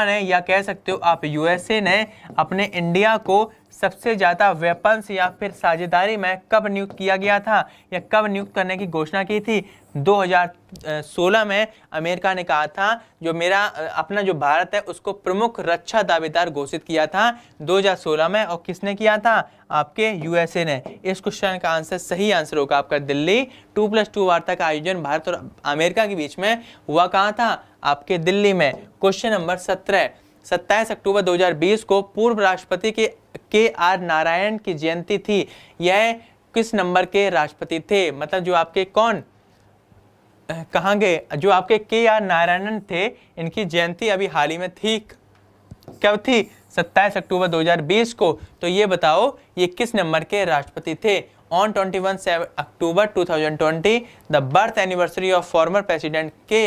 ने या कह सकते हो आप यूएसए ने अपने इंडिया को सबसे ज़्यादा वेपन्स या फिर साझेदारी में कब नियुक्त किया गया था, या कब नियुक्त करने की घोषणा की थी? 2016 में अमेरिका ने कहा था, जो मेरा अपना जो भारत है उसको प्रमुख रक्षा दावेदार घोषित किया था 2016 में। और किसने किया था? आपके यूएसए ने। इस क्वेश्चन का आंसर, सही आंसर होगा आपका दिल्ली। 2+2 वार्ता का आयोजन भारत और अमेरिका के बीच में हुआ कहाँ था? आपके दिल्ली में। क्वेश्चन नंबर 17, 27 अक्टूबर 2020 को पूर्व राष्ट्रपति के आर नारायण की जयंती थी। यह किस नंबर के राष्ट्रपति थे? मतलब जो आपके कौन कहाँ गए? जो आपके के आर नारायणन थे, इनकी जयंती अभी हाल ही में थी। कब थी? 27 अक्टूबर 2020 को। तो ये बताओ ये किस नंबर के राष्ट्रपति थे? On 21 October 2020, the birth anniversary of former president के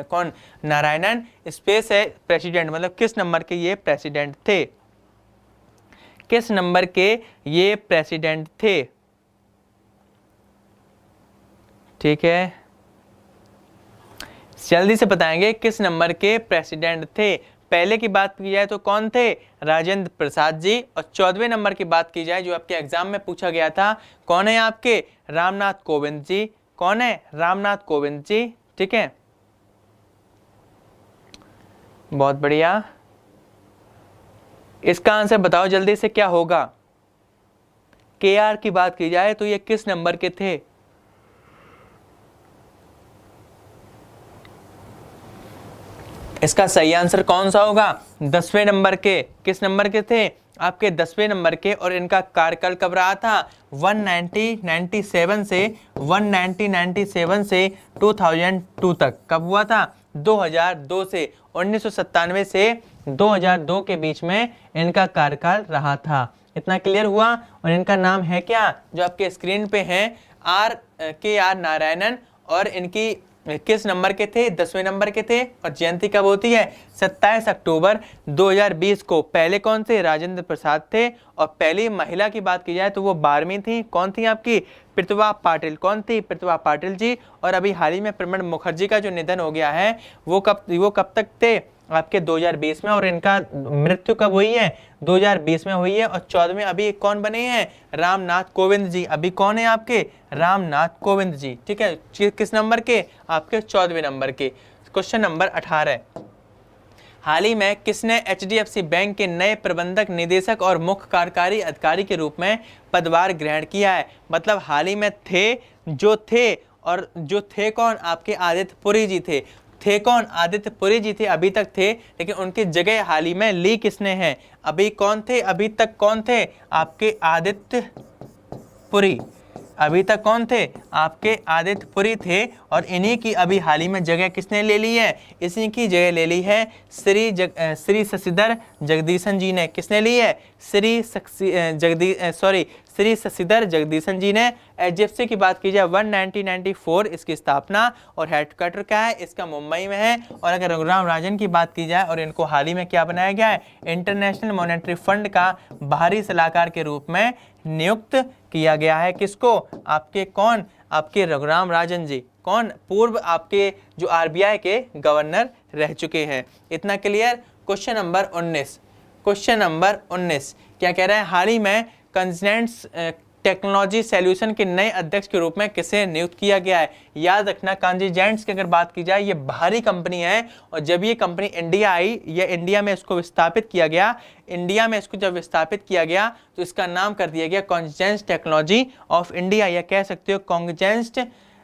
कौन? नारायणन। स्पेस है प्रेसिडेंट, मतलब किस नंबर के ये प्रेसिडेंट थे? किस नंबर के ये प्रेसिडेंट थे? ठीक है, जल्दी से बताएंगे किस नंबर के प्रेसिडेंट थे। पहले की बात की जाए तो कौन थे? राजेंद्र प्रसाद जी। और 14वें नंबर की बात की जाए, जो आपके एग्जाम में पूछा गया था, कौन है आपके? रामनाथ कोविंद जी। कौन है? रामनाथ कोविंद जी। ठीक है, बहुत बढ़िया। इसका आंसर बताओ जल्दी से, क्या होगा? के आर की बात की जाए तो ये किस नंबर के थे? इसका सही आंसर कौन सा होगा? 10वें नंबर के। किस नंबर के थे? आपके 10वें नंबर के। और इनका कार्यकाल कब रहा था? 1997 से 2002 तक। कब हुआ था? 2002 से 1997 से 2002 के बीच में इनका कार्यकाल रहा था। इतना क्लियर हुआ। और इनका नाम है क्या, जो आपके स्क्रीन पे है, RK नारायणन। और इनकी किस नंबर के थे? 10वें नंबर के थे। और जयंती कब होती है? 27 अक्टूबर 2020 को। पहले कौन थे? राजेंद्र प्रसाद थे। और पहली महिला की बात की जाए तो वो 12वीं थी। कौन थी आपकी? प्रतिभा पाटिल। कौन थी? प्रतिभा पाटिल जी। और अभी हाल ही में प्रणब मुखर्जी का जो निधन हो गया है वो कब तक थे? आपके 2020 में। और इनका मृत्यु कब हुई है? 2020 में हुई है। और 14वें अभी कौन बने हैं? रामनाथ कोविंद जी। अभी कौन है आपके? रामनाथ कोविंद जी। ठीक है, किस नंबर के? आपके 14वें नंबर के। Question number 18। हाल ही में किसने HDFC बैंक के नए प्रबंधक निदेशक और मुख्य कार्यकारी अधिकारी के रूप में पदभार ग्रहण किया है? मतलब हाल ही में थे, और जो थे कौन? आपके आदित्य पुरी जी थे कौन? आदित्य पुरी जी थे, अभी तक थे, लेकिन उनकी जगह हाल ही में ली किसने है? अभी कौन थे? अभी तक कौन थे? आपके आदित्य पुरी। अभी तक कौन थे? आपके आदित्य पुरी थे। और इन्हीं की अभी हाल ही में जगह किसने ले ली है? इसी की जगह ले ली है श्री शशिधर जगदीशन जी ने। किसने ली है? श्री शशिधर जगदीशन जी ने। HDFC की बात की जाए 1994 इसकी स्थापना। और हेडक्वार्टर क्या है? इसका मुंबई में है। और अगर रघुराम राजन की बात की जाए और इनको हाल ही में क्या बनाया गया है? इंटरनेशनल मॉनेटरी फंड का बाहरी सलाहकार के रूप में नियुक्त किया गया है। किसको? आपके कौन? आपके रघुराम राजन जी। कौन? पूर्व आपके जो RBI के गवर्नर रह चुके हैं। इतना clear. Question number 19। Question number 19 क्या कह रहा है? हाल ही में कंसनेंट्स टेक्नोलॉजी सॉल्यूशन के नए अध्यक्ष के रूप में किसे नियुक्त किया गया है? याद रखना, कॉन्जिजेंट्स की अगर बात की जाए ये बाहरी कंपनी है। और जब ये कंपनी इंडिया आई या इंडिया में इसको विस्थापित किया गया, इंडिया में इसको जब विस्थापित किया गया तो इसका नाम कर दिया गया कॉन्जिजेंट्स टेक्नोलॉजी ऑफ इंडिया, या कह सकते हो कॉन्जिजेंट्स,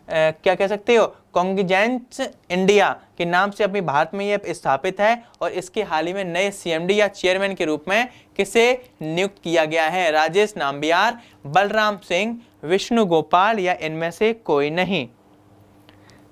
क्या कह सकते हो? कॉन्जिजेंट्स इंडिया के नाम से अपनी भारत में ये स्थापित है। और इसके हाल ही में नए CMD या चेयरमैन के रूप में किसे नियुक्त किया गया है? राजेश नाम्बियार, बलराम सिंह, विष्णु गोपाल, या इनमें से कोई नहीं?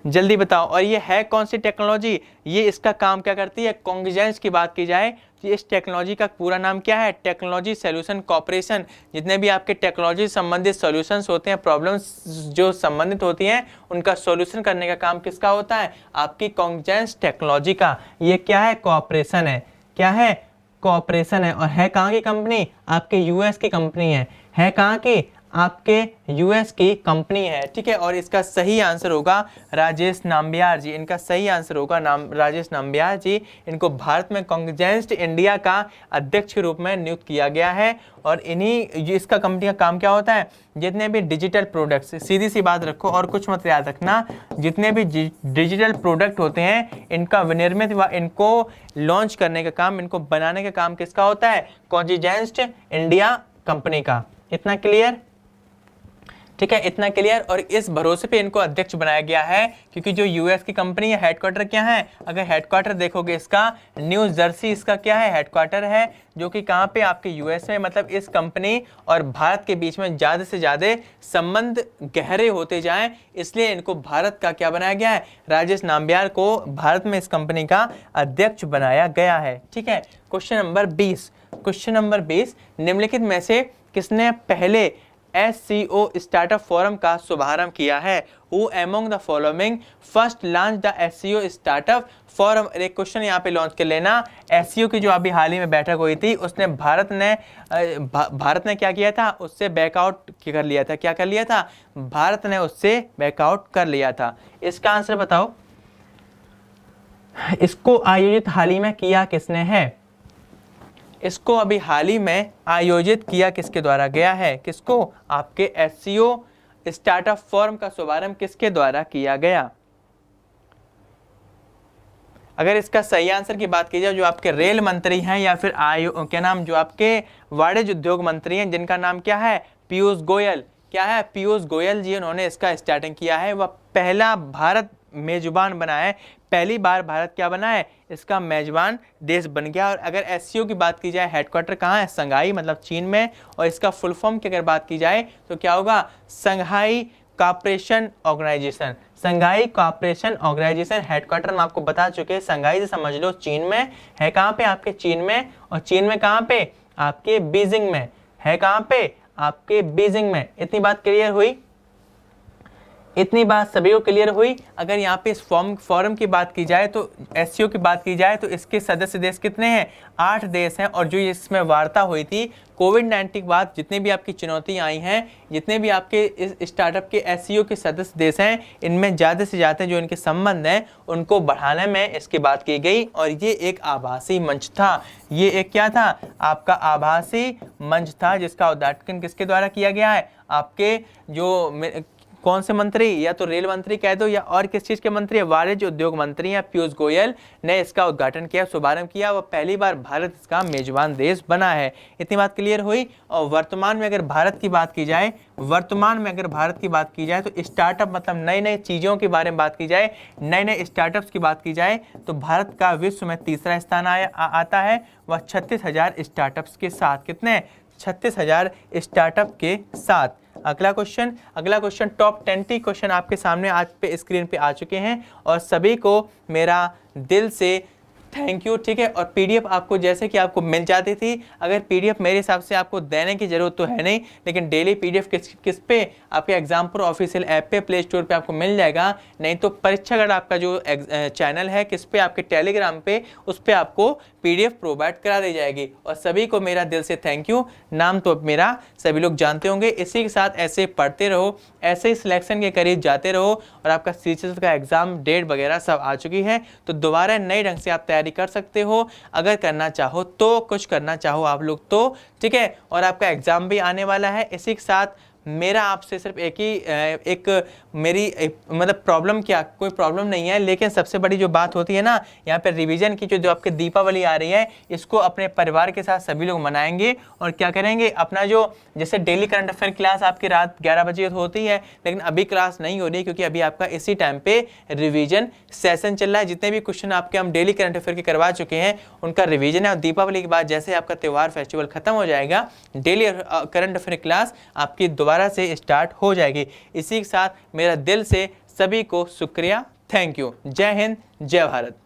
जल्दी बताओ। और ये है कौन सी टेक्नोलॉजी? ये इसका काम क्या करती है? कॉन्जिजेंट्स की बात की जाए तो इस टेक्नोलॉजी का पूरा नाम क्या है? Technology solution corporation. जितने भी आपके टेक्नोलॉजी संबंधित सॉल्यूशंस होते हैं, प्रॉब्लम्स जो संबंधित होती हैं, उनका सॉल्यूशन करने का काम किसका होता है? आपकी कॉन्जिजेंट्स टेक्नोलॉजी का। ये क्या है? कॉर्पोरेशन है। क्या है? कॉर्पोरेशन है। और है कहाँ की कंपनी? आपके US की कंपनी है कहाँ की? आपके US की कंपनी है। ठीक है, और इसका सही आंसर होगा राजेश नाम्बियार जी। इनका सही आंसर होगा राजेश नाम्बियार जी। इनको भारत में कॉन्जिजेंट्स इंडिया का अध्यक्ष के रूप में नियुक्त किया गया है। और इसका कंपनी का काम क्या होता है? जितने भी डिजिटल प्रोडक्ट्स, सीधी सी बात रखो और कुछ मत याद रखना, जितने भी डिजिटल प्रोडक्ट होते हैं इनका विनिर्मित व इनको लॉन्च करने का काम, इनको बनाने का काम किसका होता है? कॉन्जिजेंट्स इंडिया कंपनी का। इतना क्लियर? ठीक है, इतना क्लियर। और इस भरोसे पे इनको अध्यक्ष बनाया गया है क्योंकि जो US की कंपनी है, हेडक्वार्टर क्या है? अगर हेडक्वार्टर देखोगे इसका न्यू जर्सी इसका क्या है? हेडक्वार्टर है, जो कि कहाँ पे? आपके US में। मतलब इस कंपनी और भारत के बीच में ज़्यादा से ज़्यादा संबंध गहरे होते जाएं, इसलिए इनको भारत का क्या बनाया गया है? राजेश नाम्बियार को भारत में इस कंपनी का अध्यक्ष बनाया गया है। ठीक है, क्वेश्चन नंबर 20। क्वेश्चन नंबर 20, निम्नलिखित में से किसने पहले SCO स्टार्टअप फोरम का शुभारंभ किया है? Who among the following first launched the SCO startup forum? एक क्वेश्चन यहाँ पे लॉन्च कर लेना। SCO की जो अभी हाल ही में बैठक हुई थी उसने भारत ने क्या किया था? उससे बैकआउट कर लिया था। क्या कर लिया था? भारत ने उससे बैकआउट कर लिया था। इसका आंसर बताओ। इसको आयोजित हाल ही में किया किसने है? इसको अभी हाल ही में आयोजित किया किसके द्वारा गया है? किसको? आपके SCO स्टार्टअप फोरम का शुभारंभ किसके द्वारा किया गया? अगर इसका सही आंसर की बात की जाए, जो आपके रेल मंत्री हैं या फिर क्या नाम, जो आपके वाणिज्य उद्योग मंत्री हैं, जिनका नाम क्या है? पीयूष गोयल। क्या है, पीयूष गोयल जी उन्होंने इसका स्टार्टिंग किया है। वह पहला भारत मेजबान बना है, पहली बार भारत क्या बना है, इसका मेजबान देश बन गया। और अगर एससीओ की बात की जाए, हेडक्वार्टर कहाँ है, संघाई मतलब चीन में, और इसका फुल फॉर्म की अगर बात की जाए तो क्या होगा, संघाई कॉपरेशन ऑर्गेनाइजेशन। संघाई कॉपरेशन ऑर्गेनाइजेशन हेडक्वार्टर हम आपको बता चुके हैं, संघाई से समझ लो चीन में है, कहाँ पे, आपके चीन में, और चीन में कहाँ पे, आपके बीजिंग में है, कहाँ पे, आपके बीजिंग में। इतनी बात क्लियर हुई, इतनी बात सभी को क्लियर हुई। अगर यहाँ पे इस फॉरम की बात की जाए तो एससीओ की बात की जाए तो इसके सदस्य देश कितने हैं, 8 देश हैं। और जो इसमें वार्ता हुई थी कोविड-19 के बाद, जितने भी आपकी चुनौतियाँ आई हैं, जितने भी आपके इस स्टार्टअप के एससीओ के सदस्य देश हैं, इनमें ज़्यादा से ज़्यादा जो इनके संबंध हैं उनको बढ़ाने में इसकी बात की गई। और ये एक आभासी मंच था, ये एक क्या था, आपका आभासी मंच था, जिसका उद्घाटन किसके द्वारा किया गया है, आपके जो कौन से मंत्री, या तो रेल मंत्री कह दो या और किस चीज के मंत्री है, वाणिज्य उद्योग मंत्री हैं पीयूष गोयल ने इसका उद्घाटन किया, शुभारंभ किया। वह पहली बार भारत इसका मेजबान देश बना है। इतनी बात क्लियर हुई। और वर्तमान में अगर भारत की बात की जाए, वर्तमान में अगर भारत की बात की जाए तो स्टार्टअप मतलब नई नई चीज़ों के बारे में बात की जाए, नए नए स्टार्टअप्स की बात की जाए तो भारत का विश्व में तीसरा स्थान आता है, वह 36,000 स्टार्टअप्स के साथ। कितने, 36,000 स्टार्टअप के साथ। अगला क्वेश्चन टॉप 20 क्वेश्चन आपके सामने आज पे स्क्रीन पे आ चुके हैं, और सभी को मेरा दिल से थैंक यू, ठीक है। और पीडीएफ आपको जैसे कि आपको मिल जाती थी, अगर पीडीएफ मेरे हिसाब से आपको देने की जरूरत तो है नहीं, लेकिन डेली पीडीएफ किस पे, आपके एग्जामपुर ऑफिशियल ऐप पे, प्ले स्टोर पे आपको मिल जाएगा। नहीं तो परीक्षागढ़ आपका जो चैनल है, किस पे, आपके टेलीग्राम पे, उस पे आपको पीडीएफ प्रोवाइड करा दी जाएगी। और सभी को मेरा दिल से थैंक यू। नाम तो मेरा सभी लोग जानते होंगे। इसी के साथ ऐसे पढ़ते रहो, ऐसे ही सिलेक्शन के करीब जाते रहो, और आपका सीजीएल का एग्जाम डेट वगैरह सब आ चुकी है, तो दोबारा नए ढंग से आप तैयारी कर सकते हो अगर करना चाहो तो, कुछ करना चाहो आप लोग तो, ठीक है। और आपका एग्जाम भी आने वाला है। इसी के साथ मेरा आपसे सिर्फ मेरी मतलब प्रॉब्लम, क्या कोई प्रॉब्लम नहीं है, लेकिन सबसे बड़ी जो बात होती है ना, यहाँ पे रिवीजन की जो आपके दीपावली आ रही है, इसको अपने परिवार के साथ सभी लोग मनाएंगे। और क्या करेंगे, अपना जो जैसे डेली करंट अफेयर क्लास आपकी रात 11 बजे होती है, लेकिन अभी क्लास नहीं हो रही क्योंकि अभी आपका इसी टाइम पे रिवीजन सेशन चल रहा है। जितने भी क्वेश्चन आपके हम डेली करंट अफेयर के करवा चुके हैं उनका रिवीजन है। और दीपावली के बाद जैसे आपका त्यौहार फेस्टिवल खत्म हो जाएगा, डेली करंट अफेयर क्लास आपकी दोबारा से स्टार्ट हो जाएगी। इसी के साथ मेरा दिल से सभी को शुक्रिया, थैंक यू। जय हिंद, जय भारत।